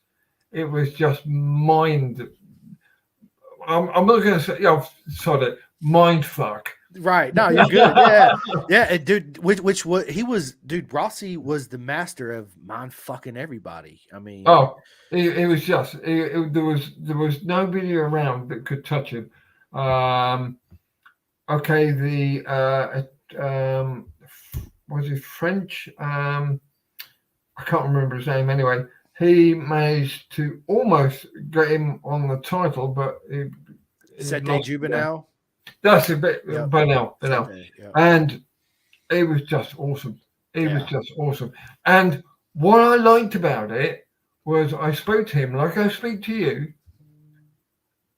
it was just mind. I'm not going to say, sorry, mind fuck. Right. No, you're good. Yeah. Yeah. Dude, which what he was, dude, Rossi was the master of mind fucking everybody. I mean, it was just, there was nobody around that could touch him. Okay. Was he French? I can't remember his name anyway. He managed to almost get him on the title, but Sete Juvenile. That's a bit Bernal. And it was just awesome. It was just awesome. And what I liked about it was I spoke to him like I speak to you.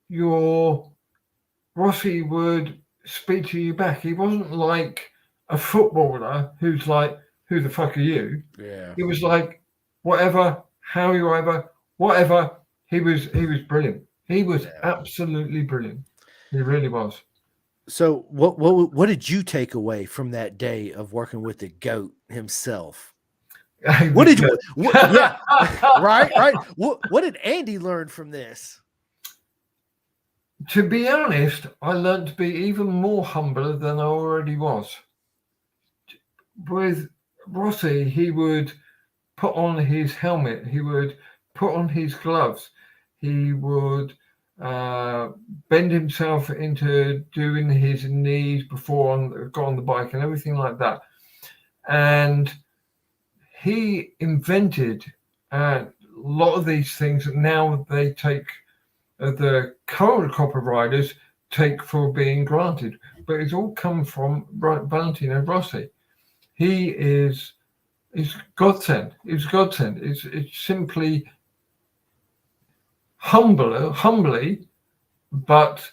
Your Rossi would speak to you back. He wasn't like a footballer who's like, who the fuck are you? Yeah. He was like, whatever, how you ever, whatever. He was brilliant. He was absolutely brilliant. He really was. So what did you take away from that day of working with the GOAT himself? What did you? Right. What did Andy learn from this? To be honest, I learned to be even more humble than I already was. With Rossi, he would put on his helmet. He would put on his gloves. He would bend himself into doing his knees before got on the bike and everything like that. And he invented a lot of these things that now they take, the current copper riders take for being granted. But it's all come from Valentino Rossi. He is godsend. It's godsend. It's simply humbly, but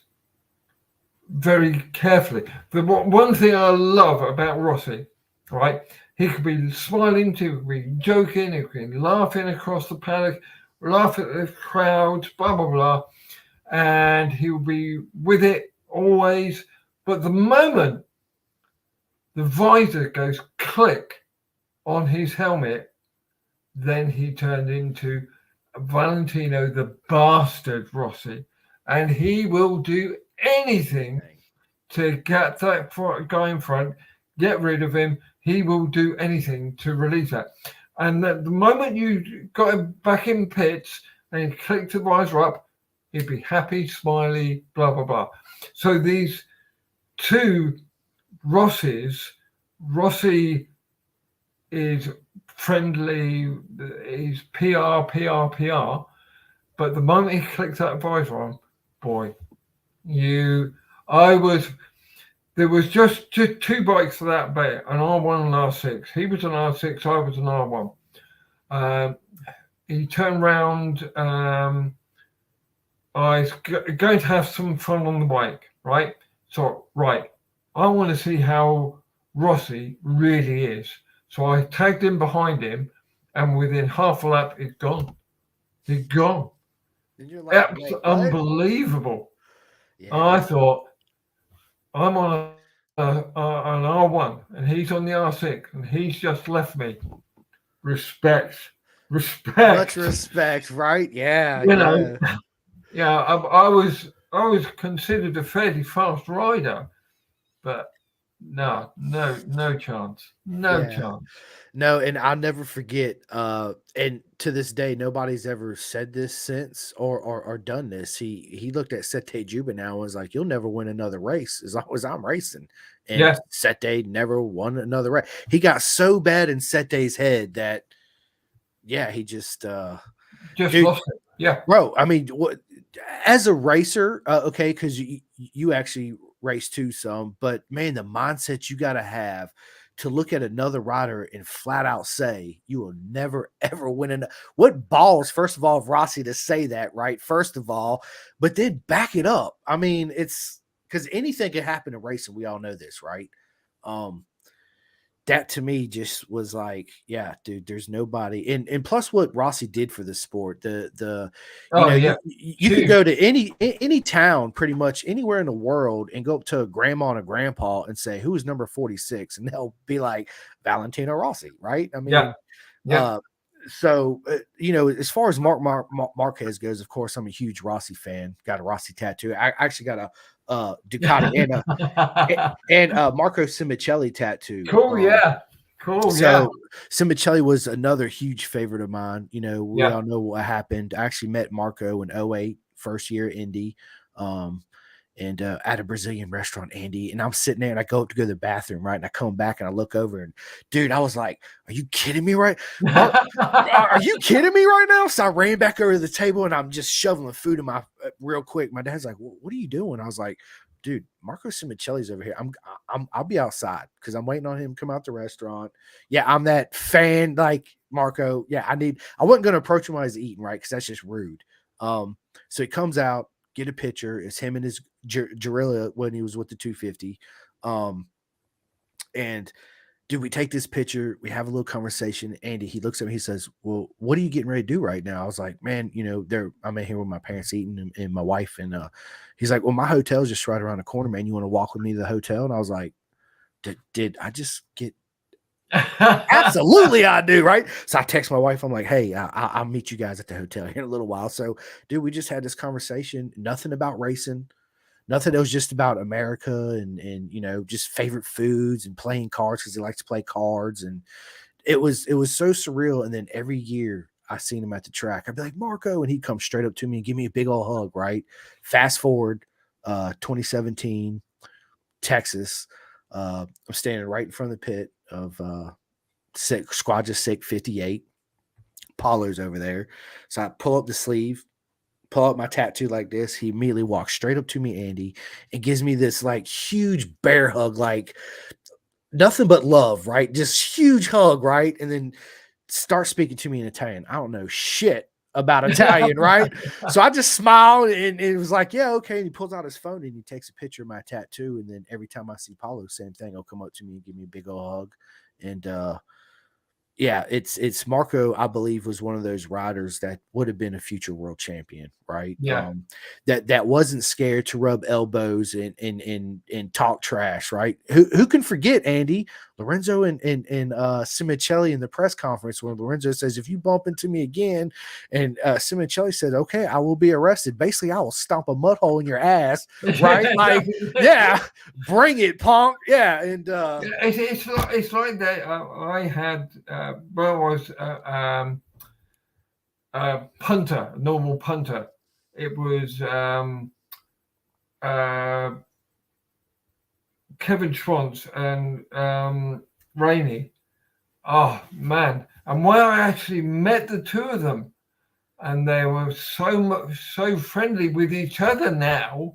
very carefully. The one thing I love about Rossi, right? He could be smiling, he could be joking, he could be laughing across the paddock, laughing at the crowd, blah blah blah, and he will be with it always. But the moment the visor goes click on his helmet, then he turned into Valentino the bastard Rossi, and he will do anything to get that guy in front, get rid of him. He will do anything to release that. And the moment you got him back in pits and he clicked the visor up, he'd be happy, smiley, blah blah blah. So these two Rossis, Rossi is friendly, he's PR, but the moment he clicked that visor on, boy, there was just two bikes for that bet, an R1 and R6. He was an R6, I was an R1. He turned around, I was going to have some fun on the bike, right? So, I want to see how Rossi really is. So I tagged in behind him, and within half a lap, he'd gone. He'd gone. And you're like, wait, what? Unbelievable. Yeah. I thought, I'm on an R1, and he's on the R6, and he's just left me. Respect, Much respect. respect, right? Yeah, You know, yeah. yeah. I was considered a fairly fast rider, but no chance, no Yeah. chance. No, and I'll never forget, and to this day, nobody's ever said this since or done this. He looked at Sete Juba now and was like, "You'll never win another race as long as I'm racing." And Yeah, Sete never won another race. He got so bad in Sete's head that, yeah, he just, just dude, lost it. Yeah, bro. I mean, what as a racer, okay, because you actually race too some, but man, the mindset you got to have to look at another rider and flat out say you will never ever win. What balls, first of all, of Rossi to say that, right? First of all, but then back it up. I mean, it's because anything can happen in racing. We all know this, right? Um, that to me just was like, yeah, dude, there's nobody. And plus what Rossi did for the sport, you oh know, yeah, you could huge. go to any town pretty much anywhere in the world and go up to a grandma and a grandpa and say, who is number 46? And they'll be like Valentino Rossi, right? I Yeah, mean, yeah. uh, you know, as far as Marquez goes, of course, I'm a huge Rossi fan. Got a Rossi tattoo. I actually got a Ducati and Marco Simicelli tattoo. Cool. Yeah, cool. Yeah, So Simicelli was another huge favorite of mine. You know, we yeah. all know what happened. I actually met Marco in '08, first year Indy. Um, and at a Brazilian restaurant, Andy. And I'm sitting there and I go up to go to the bathroom, right? And I come back and I look over and dude, I was like, are you kidding me, right? Mark, are you kidding me right now? So I ran back over to the table and I'm just shoveling food in my real quick. My dad's like, what are you doing? I was like, dude, Marco Simicelli's over here. I'll be outside because I'm waiting on him to come out the restaurant. Yeah, I'm that fan like Marco. Yeah, I wasn't gonna approach him while he's eating, right? Because that's just rude. So he comes out, get a picture. It's him and his Gorilla when he was with the 250. And dude, we take this picture, we have a little conversation. Andy, he looks at me, he says, well, what are you getting ready to do right now? I was like, man, you know, I'm in here with my parents eating and my wife. And he's like, well, my hotel's just right around the corner, man. You want to walk with me to the hotel? And I was like, did I just get absolutely I do, right? So I text my wife. I'm like, hey, I'll meet you guys at the hotel here in a little while. So, dude, we just had this conversation. Nothing about racing, nothing. It was just about America and you know, just favorite foods and playing cards because he likes to play cards. And it was so surreal. And then every year I seen him at the track, I'd be like, Marco, and he'd come straight up to me and give me a big old hug, right? Fast forward 2017, Texas. I'm standing right in front of the pit of Squadra 658. Paulo's over there. So I pull up the sleeve, pull out my tattoo like this. He immediately walks straight up to me, Andy, and gives me this like huge bear hug, like nothing but love, right? Just huge hug, right? And then start speaking to me in Italian. I don't know shit about Italian, right? So I just smiled and it was like, yeah, okay. And he pulls out his phone and he takes a picture of my tattoo. And then every time I see Paulo, same thing. He'll come up to me and give me a big old hug. And yeah, it's Marco, I believe, was one of those riders that would have been a future world champion, right? Yeah. That wasn't scared to rub elbows and talk trash, right? Who can forget, Andy, Lorenzo and Simicelli in the press conference when Lorenzo says, if you bump into me again, and Simicelli said, okay, I will be arrested. Basically, I will stomp a mud hole in your ass, right? Like, yeah, bring it, punk. Yeah, and It's like that. I had when I was punter, normal punter. It was uh, Kevin Schwantz and Rainey. Oh man! And when I actually met the two of them, and they were so friendly with each other now,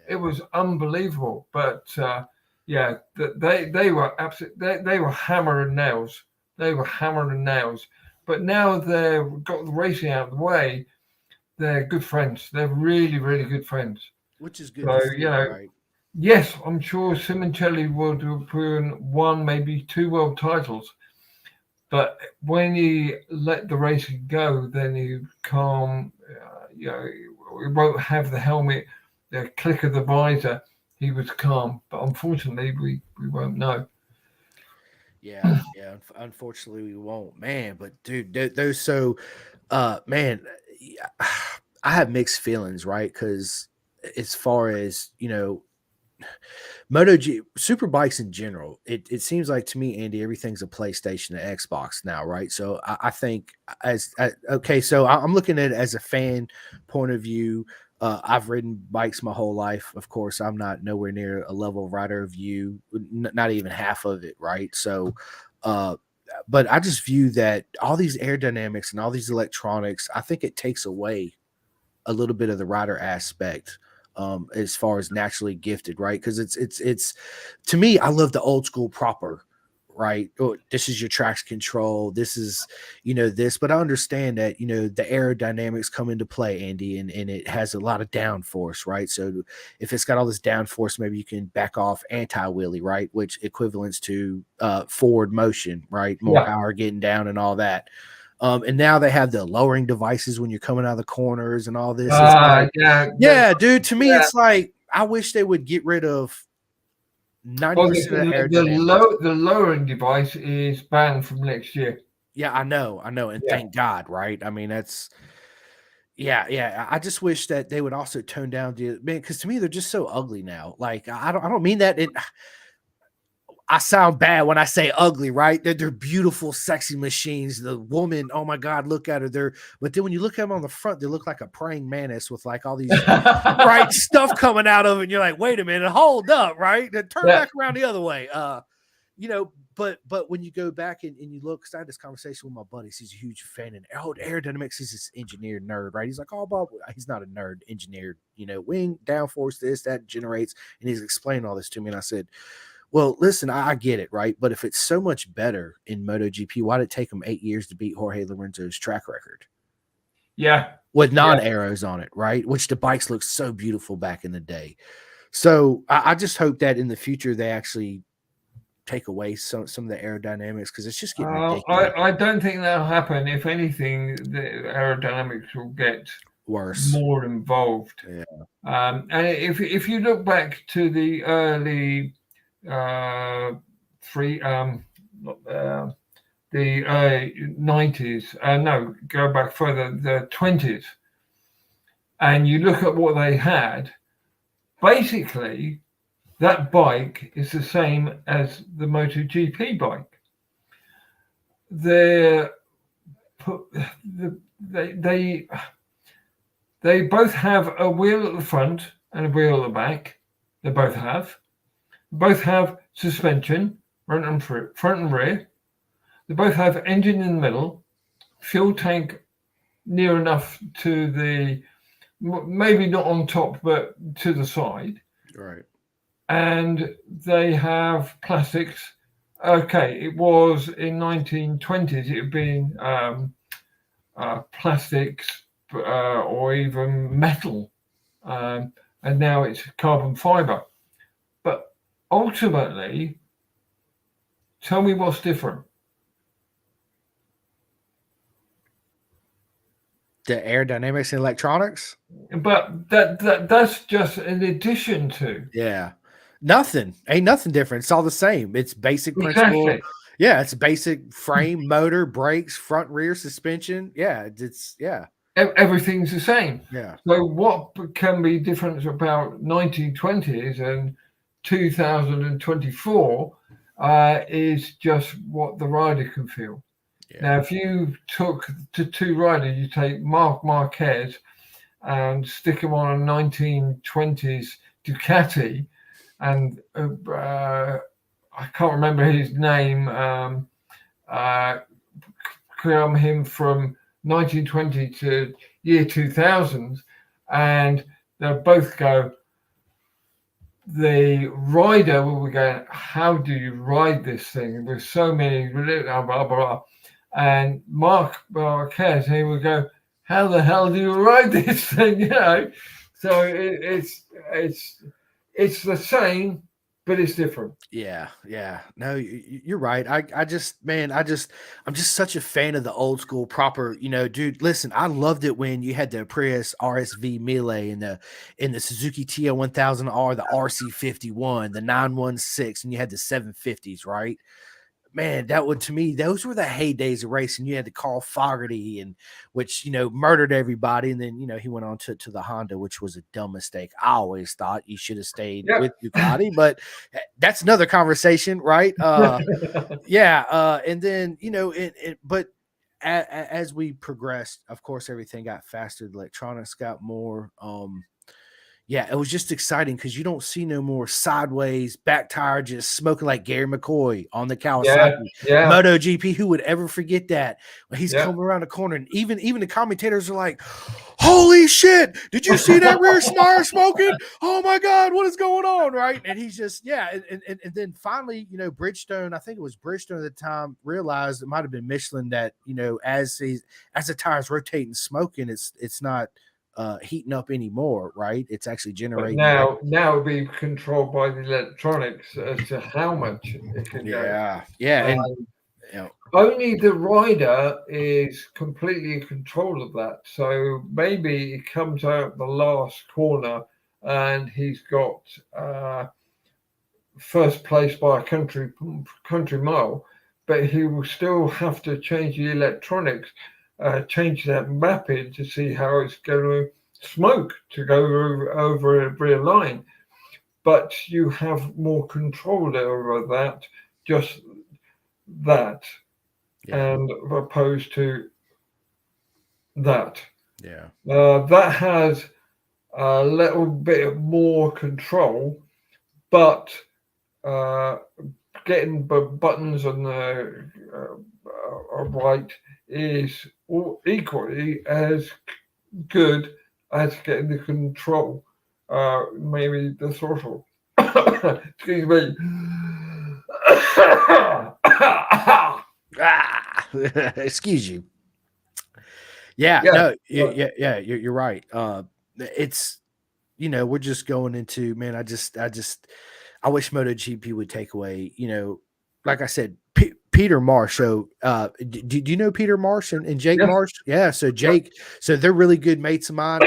it was unbelievable. But yeah, they were absolutely they were hammer and nails. They were hammer and nails. But now they've got the racing out of the way, they're good friends. They're really good friends. which is good So to see, right? Yes, I'm sure Simoncelli would have won one, maybe two world titles. But when you let the racing go, then you calm. We won't have the helmet, the click of the visor. He was calm, but unfortunately, we won't know. Yeah, yeah. Unfortunately, we won't, man. But dude, those so, man, yeah, I have mixed feelings, right? Because as far as super bikes in general, it seems like to me, Andy, everything's a PlayStation, and Xbox now, right? So I think okay, so I'm looking at it as a fan point of view. I've ridden bikes my whole life. Of course, I'm not nowhere near a level of rider of you, not even half of it, right? So, uh, but I just view that all these aerodynamics and all these electronics, I think it takes away a little bit of the rider aspect, as far as naturally gifted, right? Because it's to me, I love the old school proper, right? Oh, this is your tracks control. This is this, but I understand that the aerodynamics come into play, Andy, and it has a lot of downforce, right? So if it's got all this downforce, maybe you can back off anti wheelie, right? Which equivalents to forward motion, right? More Yeah. power getting down and all that. And now they have the lowering devices when you're coming out of the corners and all this. It's like, Yeah. yeah, dude, to me, Yeah. it's like, I wish they would get rid of Well, 90% of aerodynamics. the lowering device is banned from next year. Yeah, I know. And Yeah. thank God, right? I mean, yeah, yeah. I just wish that they would also tone down the man, because to me, they're just so ugly now. Like, I don't mean that I sound bad when I say ugly, right? They're beautiful, sexy machines. The woman, oh my God, look at her. But then when you look at them on the front, they look like a praying mantis with like all these bright stuff coming out of it. And you're like, wait a minute, hold up, right? Then turn Yeah. back around the other way. But when you go back and you look, 'cause I had this conversation with my buddies. He's a huge fan of aerodynamics. He's this engineer nerd, right? He's like, oh, Bob, he's not a nerd, engineer, wing downforce, this, that generates. And he's explaining all this to me. And I said, well, listen, I get it, right? But if it's so much better in MotoGP, why did it take them 8 years to beat Jorge Lorenzo's track record Yeah. with Yeah. non-arrows on it, right? Which the bikes looked so beautiful back in the day. So I just hope that in the future they actually take away some of the aerodynamics, because it's just getting ridiculous. I don't think that'll happen. If anything, the aerodynamics will get Worse. more involved. Yeah. And if you look back to the early the early 90s, no, go back further, the 20s, and you look at what they had, basically that bike is the same as the MotoGP bike. They both have a wheel at the front and a wheel at the back. They both have suspension, front and rear. They both have engine in the middle, fuel tank near enough to the, maybe not on top, but to the side. Right. And they have plastics. Okay, it was in 1920s, it had been plastics or even metal. And now it's carbon fiber. But ultimately, tell me what's different. The aerodynamics and electronics. But that's just an addition to. Yeah. Nothing. Ain't nothing different. It's all the same. It's basic principle. Exactly. Yeah, it's basic frame, motor, brakes, front, rear, suspension. Yeah, Everything's the same. Yeah. So what can be different about 1920s and 2024 is just what the rider can feel. Yeah. Now, if you took the two riders, you take Marc Marquez and stick him on a 1920s Ducati, and I can't remember his name, come him from 1920 to year 2000, and they'll both go, the rider will be going, how do you ride this thing? There's so many, blah, blah, blah. And Marc Marquez, he would go, how the hell do you ride this thing? So it's the same, but it's different. Yeah, yeah. No, you're right. I just, man, I'm just such a fan of the old school proper, dude. Listen, I loved it when you had the Prius RSV Melee and the Suzuki TO 1000R, the RC51, the 916, and you had the 750s, right? Man, that would to me, those were the heydays of racing. You had the Carl Fogarty, and which murdered everybody, and then he went on to the Honda, which was a dumb mistake. I always thought you should have stayed Yeah. with Ducati, but that's another conversation, right? Yeah, and then but as we progressed, of course, everything got faster. The electronics got more. Yeah, it was just exciting because you don't see no more sideways back tire just smoking like Gary McCoy on the Yeah. Kawasaki Yeah. MotoGP. Who would ever forget that? When he's Yeah. coming around the corner, and even the commentators are like, "Holy shit! Did you see that rear tire smoking? Oh my god, what is going on?" Right? And he's just and then finally, Bridgestone. I think it was Bridgestone at the time realized it might have been Michelin that as the tires rotate and smoking, it's not heating up anymore, right? It's actually But generating now it'll be controlled by the electronics as to how much it can go. yeah, and Only the rider is completely in control of that. So maybe he comes out the last corner and he's got first place by a country mile, but he will still have to change the electronics, change that mapping to see how it's going to smoke to go over a rear line. But you have more control over that, just that, and opposed to that. Yeah. That has a little bit more control, but getting buttons on the right is equally as good as getting the control, maybe the throttle. Excuse me. Excuse you. Yeah, no, yeah, you're right. It's we're just going into, man. I wish MotoGP would take away, like I said, Peter Marsh. So, do you know Peter Marsh and Jake Marsh? Yeah. So Jake, so they're really good mates of mine.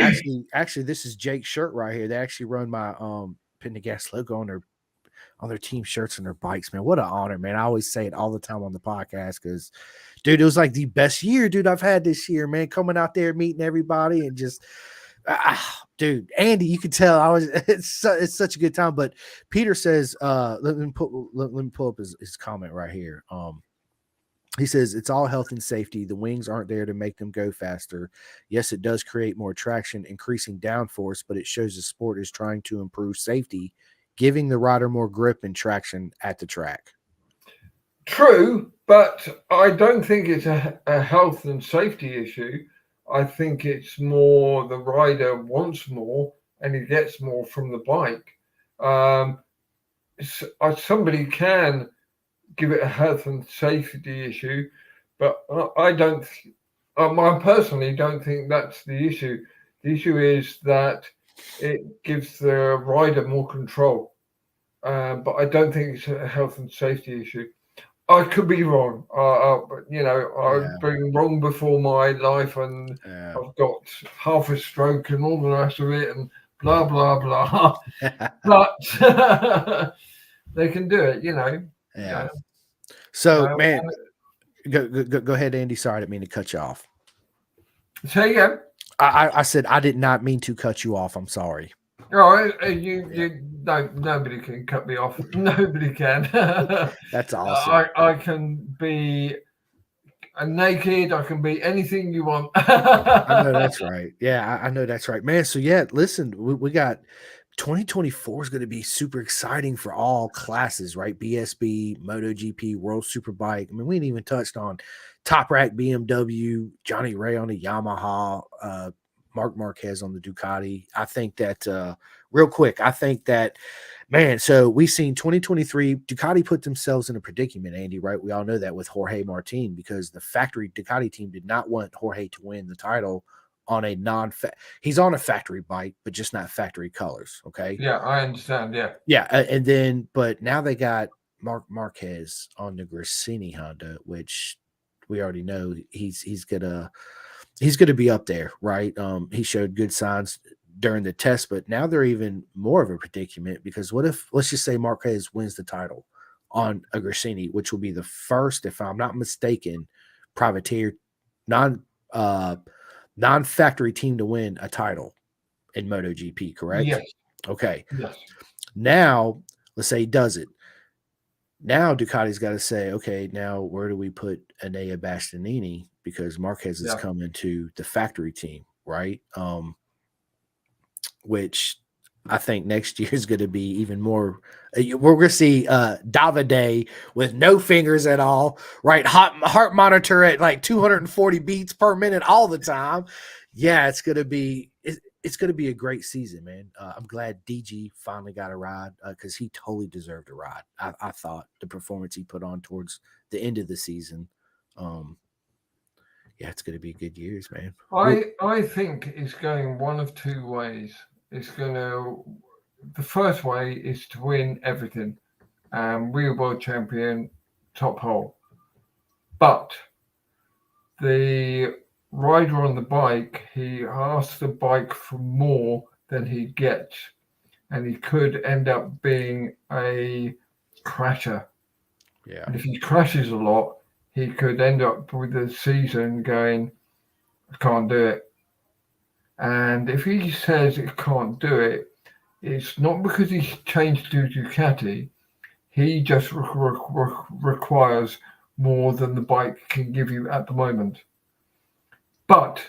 Actually, this is Jake's shirt right here. They actually run my Pendergast logo on their team shirts and their bikes, man. What an honor, man. I always say it all the time on the podcast because, dude, it was like the best year, dude, I've had this year, man. Coming out there, meeting everybody, and just, dude, Andy, you can tell it's such a good time. But Peter says, let me pull up his comment right here. He says it's all health and safety. The wings aren't there to make them go faster. Yes, it does create more traction, increasing downforce, but it shows the sport is trying to improve safety, giving the rider more grip and traction at the track. True, but I don't think it's a health and safety issue. I think it's more the rider wants more and he gets more from the bike. Somebody can give it a health and safety issue, but I don't. I personally don't think that's the issue. The issue is that it gives the rider more control, but I don't think it's a health and safety issue. I could be wrong. I've been wrong before my life, and I've got half a stroke and all the rest of it, and blah blah blah. But they can do it, Yeah. So, man, go ahead, Andy. Sorry, I didn't mean to cut you off. Say again. I said I did not mean to cut you off. I'm sorry. No, nobody can cut me off. Nobody can. That's awesome. I can be naked. I can be anything you want. I know that's right. Yeah, I know that's right, man. So yeah, listen, we got 2024 is going to be super exciting for all classes, right? BSB, MotoGP, World Superbike. I mean, we ain't even touched on Top Rack BMW, Johnny Ray on the Yamaha, Mark Marquez on the Ducati. I think that real quick, man, so we've seen 2023 Ducati put themselves in a predicament, Andy, right? We all know that with Jorge Martin, because the factory Ducati team did not want Jorge to win the title on a he's on a factory bike, but just not factory colors. Okay. Yeah, I understand. Yeah. Yeah. And then, but now they got Mark Marquez on the Grassini Honda, which we already know he's gonna be up there, right? He showed good signs during the test, but now they're even more of a predicament because what if, let's just say, Marquez wins the title on a Grassini, which will be the first, if I'm not mistaken, privateer non uh non-factory team to win a title in MotoGP, correct? Yes. Okay. Yes. Now, let's say he does it. Now Ducati's got to say, okay, now where do we put Enea Bastianini because Marquez is Yeah. coming to the factory team, right? Which I think next year is going to be even more. We're going to see Davide with no fingers at all, right? Heart monitor at like 240 beats per minute all the time. Yeah, it's going to be it's going to be a great season, man. I'm glad DG finally got a ride because he totally deserved a ride. I thought the performance he put on towards the end of the season. Yeah, it's going to be good years, man. I think it's going one of two ways. The first way is to win everything. Real world champion, top hole. But the rider on the bike, he asks the bike for more than he gets. And he could end up being a crasher. Yeah. And if he crashes a lot, he could end up with the season going, I can't do it. And if he says he can't do it, it's not because he's changed to Ducati. He just requires more than the bike can give you at the moment. But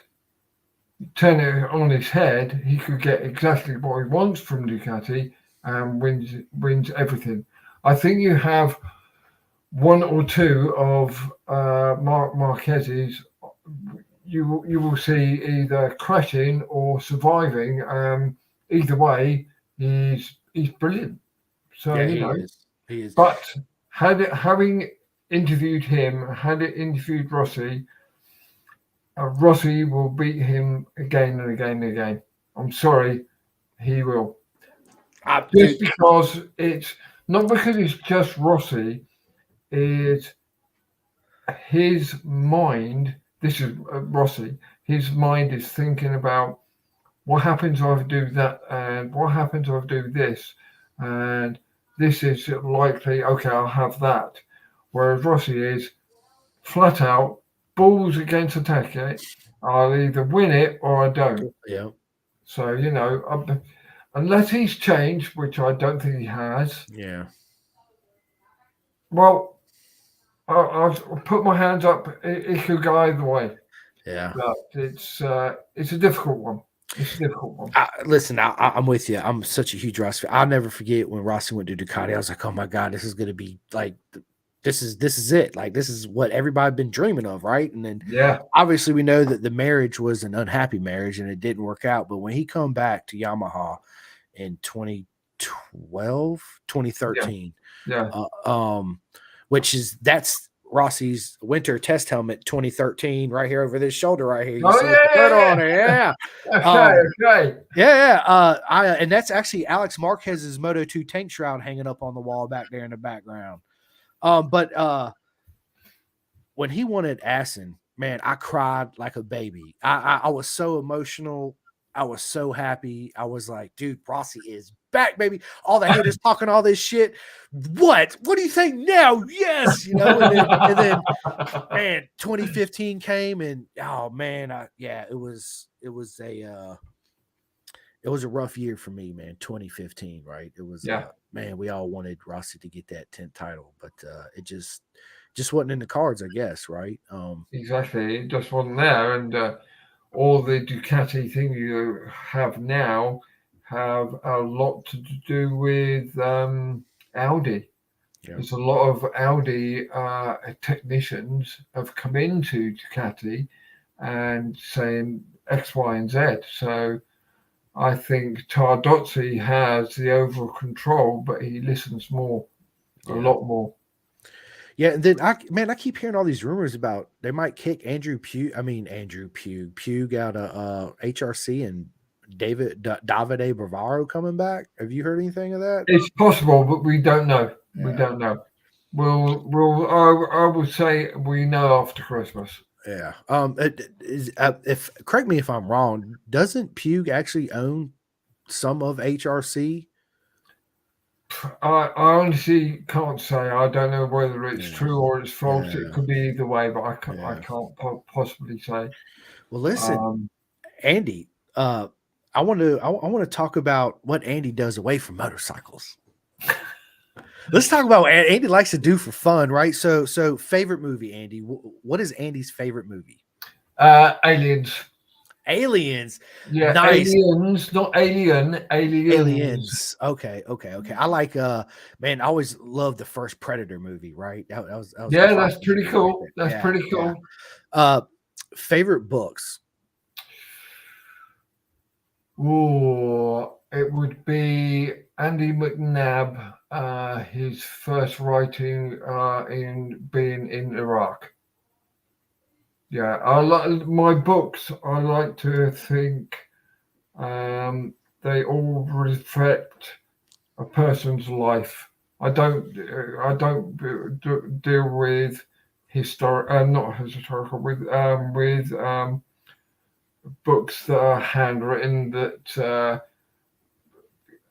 turn it on his head, he could get exactly what he wants from Ducati and wins everything. I think you have one or two of Marquez's. You will see either crashing or surviving. Either way, he's brilliant. So Yeah, you know, he is. but having interviewed him, had it interviewed Rossi, Rossi will beat him again and again and again. I'm sorry, he will. Just because it's not because it's just Rossi, it's his mind. This is Rossi. His mind is thinking about what happens if I do that, and what happens if I do this, and this is likely. Okay, I'll have that. Whereas Rossi is flat out balls against attack it. I'll either win it or I don't. Yeah. So you know, unless he's changed, which I don't think he has. Yeah. Well, I'll put my hands up. It could go either way. Yeah. But it's a difficult one. It's a difficult one. Listen, I'm with you. I'm such a huge Rossi fan. I'll never forget when Rossi went to Ducati. I was like, oh my God, this is going to be like, this is it. Like, this is what everybody been dreaming of, right? And then obviously we know that the marriage was an unhappy marriage and it didn't work out. But when he come back to Yamaha in 2013, which is that's Rossi's winter test helmet 2013 right here over this shoulder right here. You see the photo on it. Yeah. Okay. Yeah. And that's actually Alex Marquez's Moto2 tank shroud hanging up on the wall back there in the background. But when he won at Assen, man, I cried like a baby. I was so emotional. I was so happy. I was like, dude, Rossi is back, baby. All the haters talking all this shit. What do you think now? Yes, you know. And then man, 2015 came, and oh man, it was a rough year for me, man. 2015, right? It was man, we all wanted Rossi to get that 10th title, but it just wasn't in the cards, I guess, right? Exactly, it just wasn't there, and all the Ducati thing you have now have a lot to do with Audi. Yeah. There's a lot of Audi technicians have come into Ducati and saying X, Y, and Z. So I think Tardozzi has the overall control, but he listens more, a lot more. Yeah, and then I keep hearing all these rumors about they might kick Andrew Pugh out of HRC and Davide Bavaro coming back. Have you heard anything of that? It's possible, but we don't know. We Yeah, don't know. I would say we know after Christmas. yeah. If correct me if I'm wrong, doesn't Pugh actually own some of HRC? I honestly can't say. I don't know whether it's Yeah, true or it's false. It yeah, could be either way, but I yeah. can't possibly say. Well, listen, Um, Andy. I want to talk about what Andy does away from motorcycles. Let's talk about what Andy likes to do for fun, right? So favorite movie, Andy. What is Andy's favorite movie? aliens. Aliens. Yeah, Nice. aliens, not alien. Aliens. Aliens. Okay. I like man, I always loved the first Predator movie, right? That was a Yeah, classic that's pretty movie right cool. there. That's Yeah, pretty yeah. cool. Uh favorite books. Oh, it would be Andy McNabb. His first writing in being in Iraq. Yeah, I like my books. I like to think they all reflect a person's life. I don't deal with not historical, with books that are handwritten that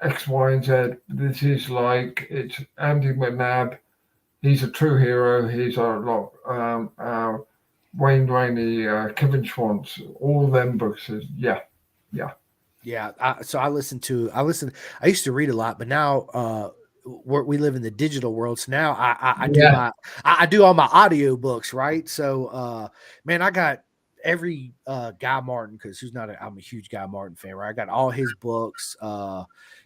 X, Y, and Z. This is like it's Andy McNabb. He's a true hero. He's a lot. Wayne Rainey, Kevin Schwantz, all them books. Yeah, yeah, Yeah, I used to read a lot, but now we live in the digital world. So now I do yeah. I do all my audio books, right? So man, I got every Guy Martin because I'm a huge Guy Martin fan, right? I got all his books.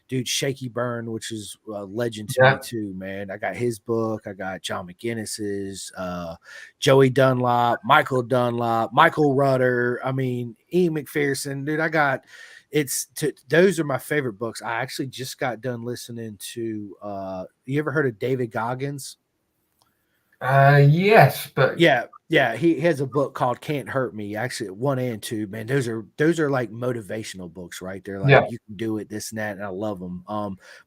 Dude, Shaky Byrne, which is a legend to me Yeah. too, man. I got his book. I got John McGinnis's, Joey Dunlop, Michael Dunlop, Michael Rudder. I mean, Ian McPherson, dude. Those are my favorite books. I actually just got done listening to. You ever heard of David Goggins? Yes, but Yeah. He has a book called Can't Hurt Me. Actually, one and two, man. Those are like motivational books, right? They're like yeah. you can do it, this and that, and I love them.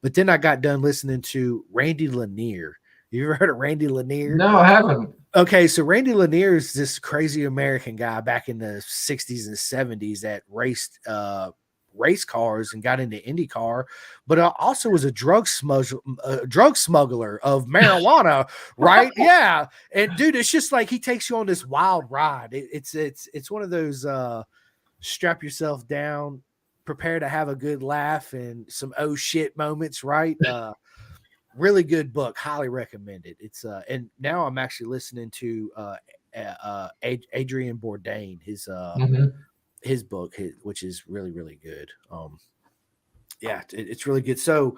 But then I got done listening to Randy Lanier. You ever heard of Randy Lanier? No, I haven't. Okay, so Randy Lanier is this crazy American guy back in the 60s and 70s that raced race cars and got into IndyCar, but also was a drug smuggler of marijuana, right? Yeah. And dude, it's just like he takes you on this wild ride. It's one of those strap yourself down, prepare to have a good laugh and some oh shit moments, right? Really good book, highly recommended. It's and now I'm actually listening to Adrian Bourdain, Hmm. his book, which is really really good. Yeah, it's really good. So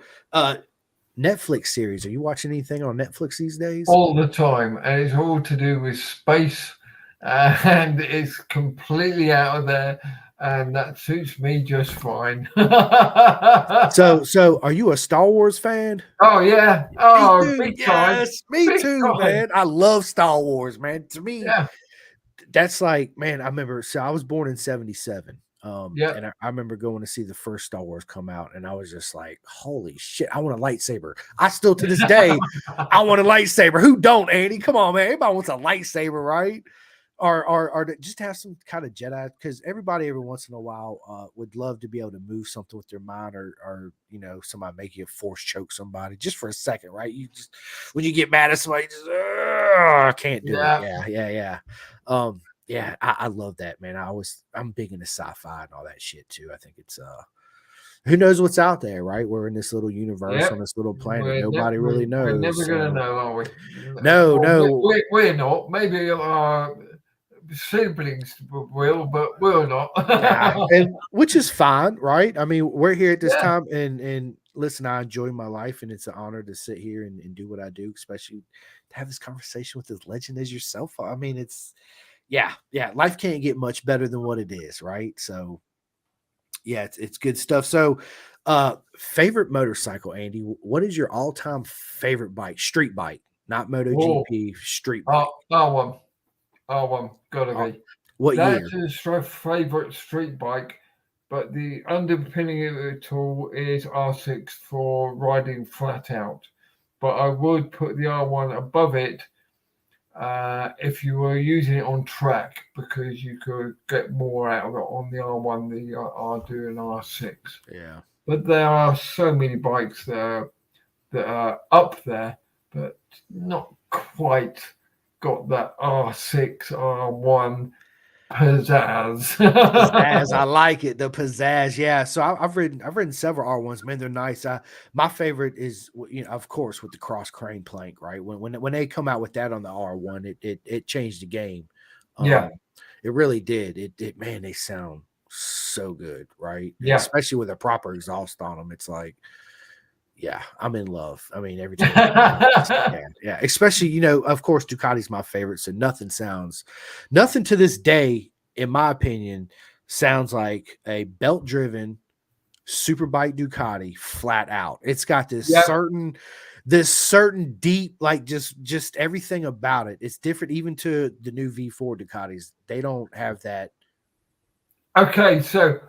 Netflix series, are you watching anything on Netflix these days? All the time, and it's all to do with space, and it's completely out of there, and that suits me just fine. So are you a Star Wars fan? Oh yeah, Me oh too. big time, Yes, me big too, time. man. I love Star Wars, man. To me, Yeah, that's like, man, I remember. So I was born in '77, yeah. and I remember going to see the first Star Wars come out, and I was just like, "Holy shit! I want a lightsaber." I still, to this day, I want a lightsaber. Who don't, Andy? Come on, man. Everybody wants a lightsaber, right? Or just have some kind of Jedi, because everybody every once in a while would love to be able to move something with their mind, or somebody make you force choke somebody just for a second, right? You just when you get mad at somebody, just I can't do it. Yeah, Yeah. Yeah, I love that, man. I'm big into sci-fi and all that shit too. I think it's who knows what's out there, right? We're in this little universe on yep. this little planet. Nobody really We're knows. never gonna So know, are we? no, Well, no. we're not. Maybe our siblings will, but we're not. Yeah, and which is fine, right? I mean, we're here at this Yeah, time, and listen, I enjoy my life, and it's an honor to sit here and do what I do, especially to have this conversation with as legend as yourself. I mean, yeah, life can't get much better than what it is, right? So yeah, it's good stuff. So, favorite motorcycle, Andy? What is your all time favorite bike? Street bike? not Oh, MotoGP, street bike. R1, gotta Uh, be. what That's year? his favorite street bike, but the underpinning of it all is R6 for riding flat out. But I would put the R1 above it if you were using it on track, because you could get more out of it on the R1 than you are doing R6. Yeah. But there are so many bikes that are up there, but not quite got that R6, R1 pizzazz. Pizzazz, I like it. The pizzazz, yeah. So I've ridden several R1s. Man, they're nice. My favorite is, of course, with the cross crane plank. Right when they come out with that on the R1, it changed the game. Yeah, It really did. It man, they sound so good, right? And yeah. especially with a proper exhaust on them, it's like, yeah, I'm in love. I mean, every time I hear it, yeah. Especially, of course, Ducati's my favorite. So nothing to this day, in my opinion, sounds like a belt-driven Superbike Ducati flat out. It's got Yeah. this certain deep, like just everything about it. It's different, even to the new V4 Ducatis. They don't have that. Okay, so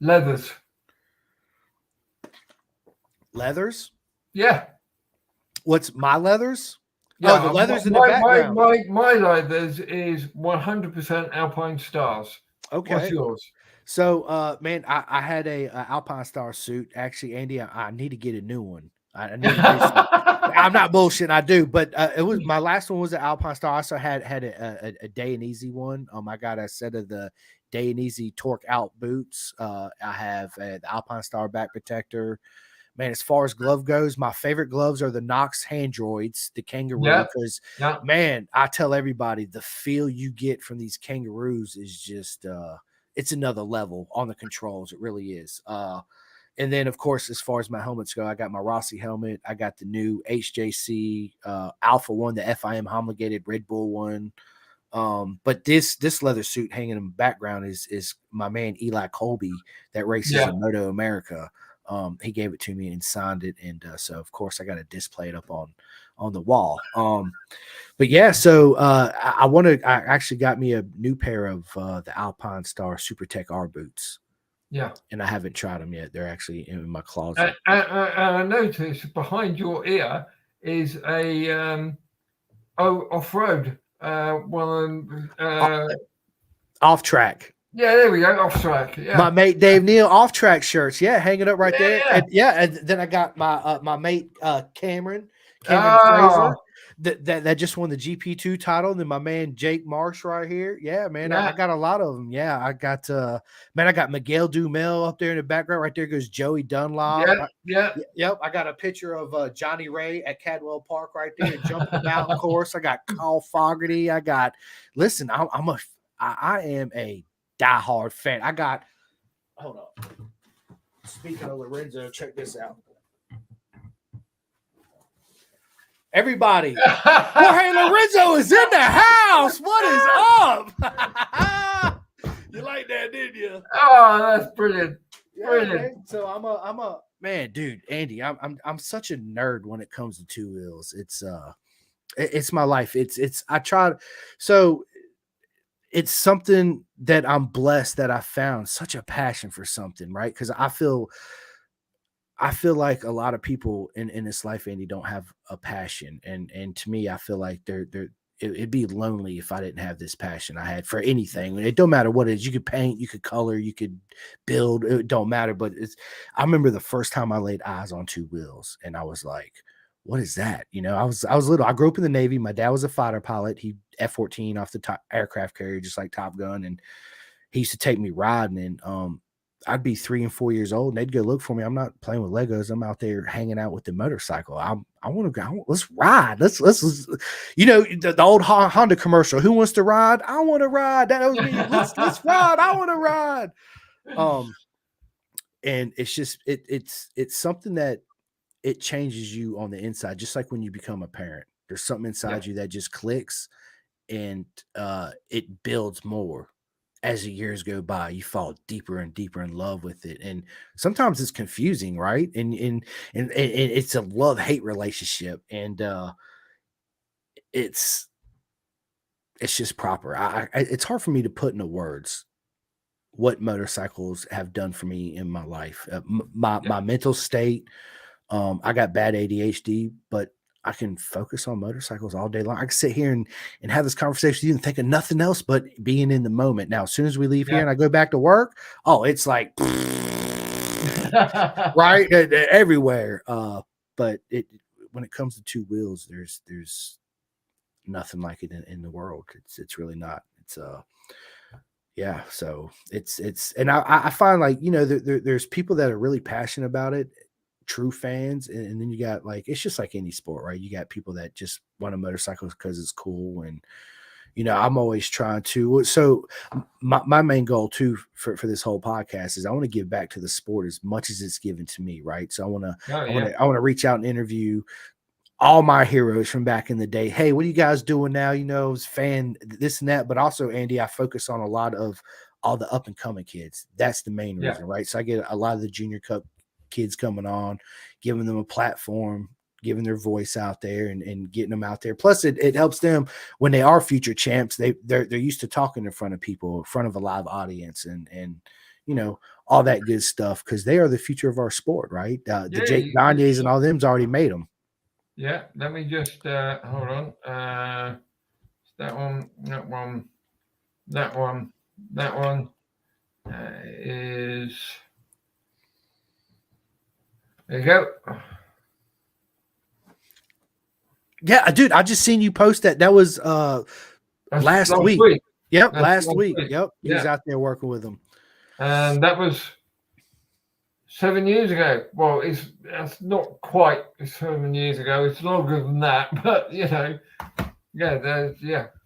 leathers. Leathers. Yeah, What's my leathers? Oh, the yeah. leathers in the background. My leathers is 100% Alpine Stars. What's Okay. yours? So, man, I had a Alpine Star suit. Actually, Andy, I need to get a new one. I need to do some. I'm not bullshitting. I do, but it was my last one was an Alpine Star. I also had a Day and Easy one. I got a set of the Day and Easy Torque Out boots. I have the Alpine Star back protector. Man, as far as glove goes, my favorite gloves are the Knox hand droids, the kangaroo, Yeah, because yeah. man, I tell everybody the feel you get from these kangaroos is just it's another level on the controls. It really is. And then, of course, as far as my helmets go, I got my Rossi helmet. I got the new HJC Alpha one, the FIM homologated Red Bull one. But this leather suit hanging in the background is my man Eli Colby that races Yeah. in Moto America. He gave it to me and signed it, and so of course I got to display it up on the wall. But yeah, so I actually got me a new pair of the Alpine Star SuperTech R boots. Yeah. And I haven't tried them yet. They're actually in my And closet. I noticed behind your ear is a off-road one. Off track. Yeah, there we go. Off track. Yeah. My mate Dave Neal off track shirts. Yeah, hanging up right there. Yeah. And then I got my mate Cameron Oh, Fraser that just won the GP2 title. And then my man Jake Marsh right here. Yeah, man, I yeah. got a lot of them. Yeah, I got I got Miguel Dumel up there in the background. Right there goes Joey Dunlop. Yeah. Yep, I got a picture of Johnny Ray at Cadwell Park right there jumping the mountain course. I got Carl Fogarty. I am a diehard fan. I got, hold on. Speaking of Lorenzo, check this out. Everybody, Jorge Lorenzo is in the house. What is up? You like that, didn't you? Oh, that's brilliant. Yeah, man. So I'm a man, dude. Andy, I'm such a nerd when it comes to two wheels. It's my life. I try. So it's something that I'm blessed that I found such a passion for something, right? Because I feel like a lot of people in this life, Andy, don't have a passion, and to me, I feel like it'd be lonely if I didn't have this passion I had for anything. It don't matter what it is. You could paint, you could color, you could build. It don't matter. But I remember the first time I laid eyes on two wheels, and I was like, what is that? I was little. I grew up in the Navy. My dad was a fighter pilot. He F-14 off the top aircraft carrier, just like Top Gun. And he used to take me riding, and I'd be 3 and 4 years old, and they'd go look for me. I'm not playing with Legos. I'm out there hanging out with the motorcycle. I want to go. Let's ride. Let's the old Honda commercial. Who wants to ride? I want to ride. That was me. Let's ride. I want to ride. And it's just it's something that it changes you on the inside, just like when you become a parent. There's something inside you that just clicks, and it builds more. as the years go by, you fall deeper and deeper in love with it, and sometimes it's confusing, right? And it's a love-hate relationship, and it's it's just proper. It's hard for me to put into words what motorcycles have done for me in my life. Yeah. My mental state. I got bad ADHD, but I can focus on motorcycles all day long. I can sit here and have this conversation with you and think of nothing else but being in the moment. Now, as soon as we leave here Yeah. and I go back to work, oh, it's like right everywhere. But it when it comes to two wheels, there's nothing like it in the world. It's really not. It's yeah, so it's and I find like there's people that are really passionate about it, true fans, and then you got like it's just like any sport, right? You got people that just want a motorcycle because it's cool, and I'm always trying to. So my main goal too for this whole podcast is I want to give back to the sport as much as it's given to me, right? So I want to Oh I want yeah. to I want to reach out and interview all my heroes from back in the day. Hey, what are you guys doing now? As fan this and that, but also Andy, I focus on a lot of all the up and coming kids. That's the main Yeah. reason, right? So I get a lot of the junior cup kids coming on, giving them a platform, giving their voice out there and getting them out there. Plus it helps them when they are future champs. They're used to talking in front of people, in front of a live audience and all that good stuff because they are the future of our sport, right? The Yeah. Jake Gagnes and all them's already made them. Yeah. Let me just hold on. That one. That one. That one. That one is. There you go. Yeah, dude, I just seen you post that. That was That's last last week. week. Yep, That's last last week. week. Yep, he was Yeah. out there working with them. And that was 7 years ago. Well, that's not quite 7 years ago. It's longer than that, but yeah,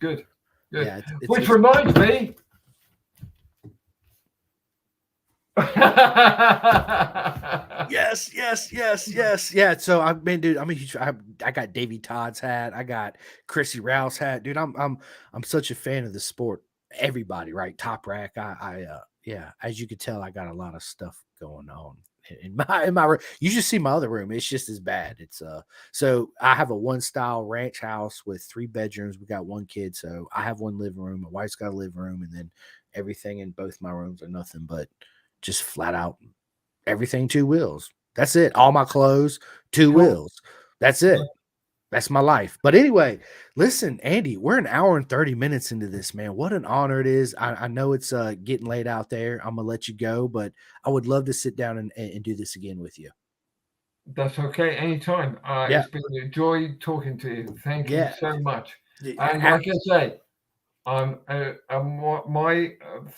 good. Yeah, Which reminds me. yes. Yeah. So I mean, dude, I'm a huge. I got Davey Todd's hat. I got Chrissy Rouse hat, dude. I'm such a fan of the sport. Everybody, right? Top Rack. Yeah. As you could tell, I got a lot of stuff going on in my room. You should see my other room. It's just as bad. It's So I have a one style ranch house with 3 bedrooms. We got 1 kid, so I have 1 living room. My wife's got a living room, and then everything in both my rooms are nothing but just flat out everything 2 wheels. That's it. All my clothes, 2 Cool. wheels. That's it. That's my life. But anyway, listen, Andy, we're an hour and 30 minutes into this, man. What an honor it is. I know it's getting late out there. I'm gonna let you go, but I would love to sit down and do this again with you. That's okay. Anytime. Yeah. It's been a joy talking to you. Thank you Yeah. so much. And like I say, my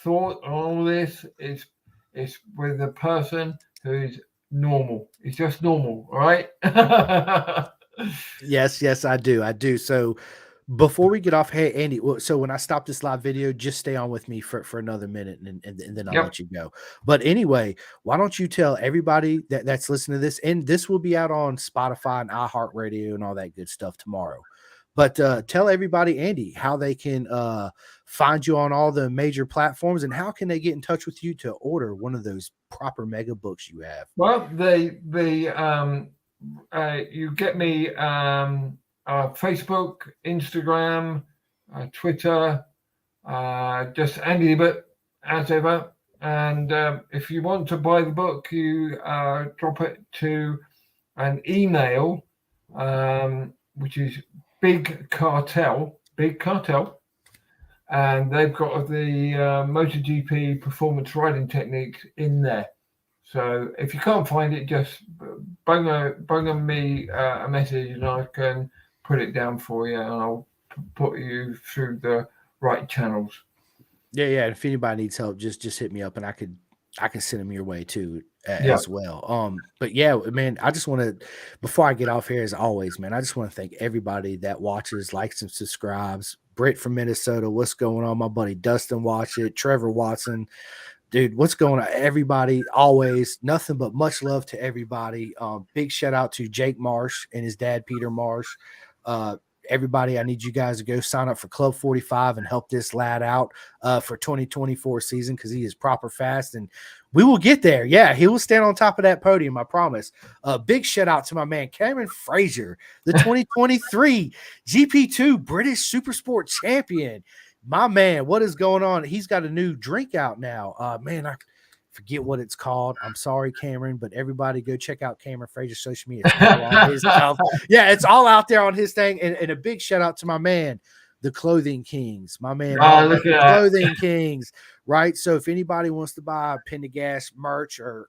thought on all this is with a person who is normal. It's just normal, all right? Yes, I do. I do. So before we get off, hey Andy, so when I stop this live video, just stay on with me for another minute and then I'll Yep. let you go. But anyway, why don't you tell everybody that's listening to this, and this will be out on Spotify and iHeartRadio and all that good stuff tomorrow. But tell everybody, Andy, how they can find you on all the major platforms and how can they get in touch with you to order one of those proper mega books you have. Well, you get me Facebook, Instagram, Twitter, just Andy Ibbott as ever. And if you want to buy the book, you drop it to an email, which is Big Cartel, and they've got the MotoGP performance riding techniques in there. So if you can't find it, just bring me a message and I can put it down for you and I'll put you through the right channels. Yeah. If anybody needs help, just hit me up and I can send them your way too as well. But yeah, man, I just want to, before I get off here, as always, man, I just want to thank everybody that watches, likes, and subscribes. Britt from Minnesota, what's going on? My buddy Dustin watch it. Trevor Watson, dude, what's going on? Everybody, always, nothing but much love to everybody. Big shout out to Jake Marsh and his dad, Peter Marsh. everybody, I need you guys to go sign up for Club 45 and help this lad out for 2024 season, because he is proper fast and we will get there. Yeah, he will stand on top of that podium, I promise. Big shout out to my man Cameron Frazier, the 2023 GP2 British Supersport champion. My man, what is going on? He's got a new drink out now. Man, I forget what it's called. I'm sorry, Cameron, but everybody go check out Cameron Frazier's social media. It's all on his stuff. Yeah, it's all out there on his thing. And a big shout out to my man, the Clothing Kings. My man, Look at Clothing Kings, right? So if anybody wants to buy Pendergast merch, or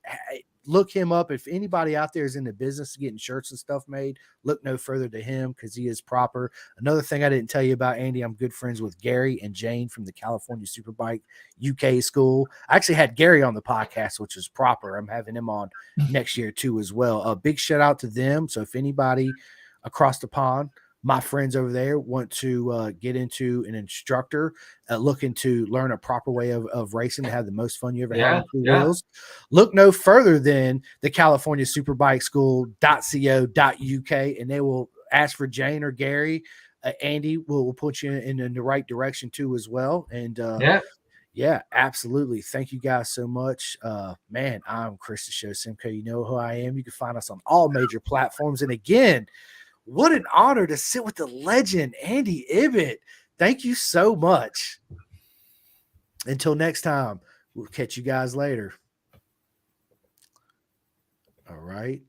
look him up. If anybody out there is in the business of getting shirts and stuff made, look no further to him, because he is proper. Another thing I didn't tell you about, Andy, I'm good friends with Gary and Jane from the California Superbike UK school. I actually had Gary on the podcast, which is proper. I'm having him on next year too as well. A big shout out to them. So if anybody across the pond, my friends over there, want to get into an instructor, looking to learn a proper way of racing to have the most fun you ever had on two wheels, look no further than the California Superbike School.co.uk, and they will ask for Jane or Gary. Andy will put you in the right direction too as well. And yeah, absolutely. Thank you guys so much. Man, I'm Chris the Show Simcoe. You know who I am. You can find us on all major platforms. And again, what an honor to sit with the legend, Andy Ibbott. Thank you so much. Until next time, we'll catch you guys later. All right.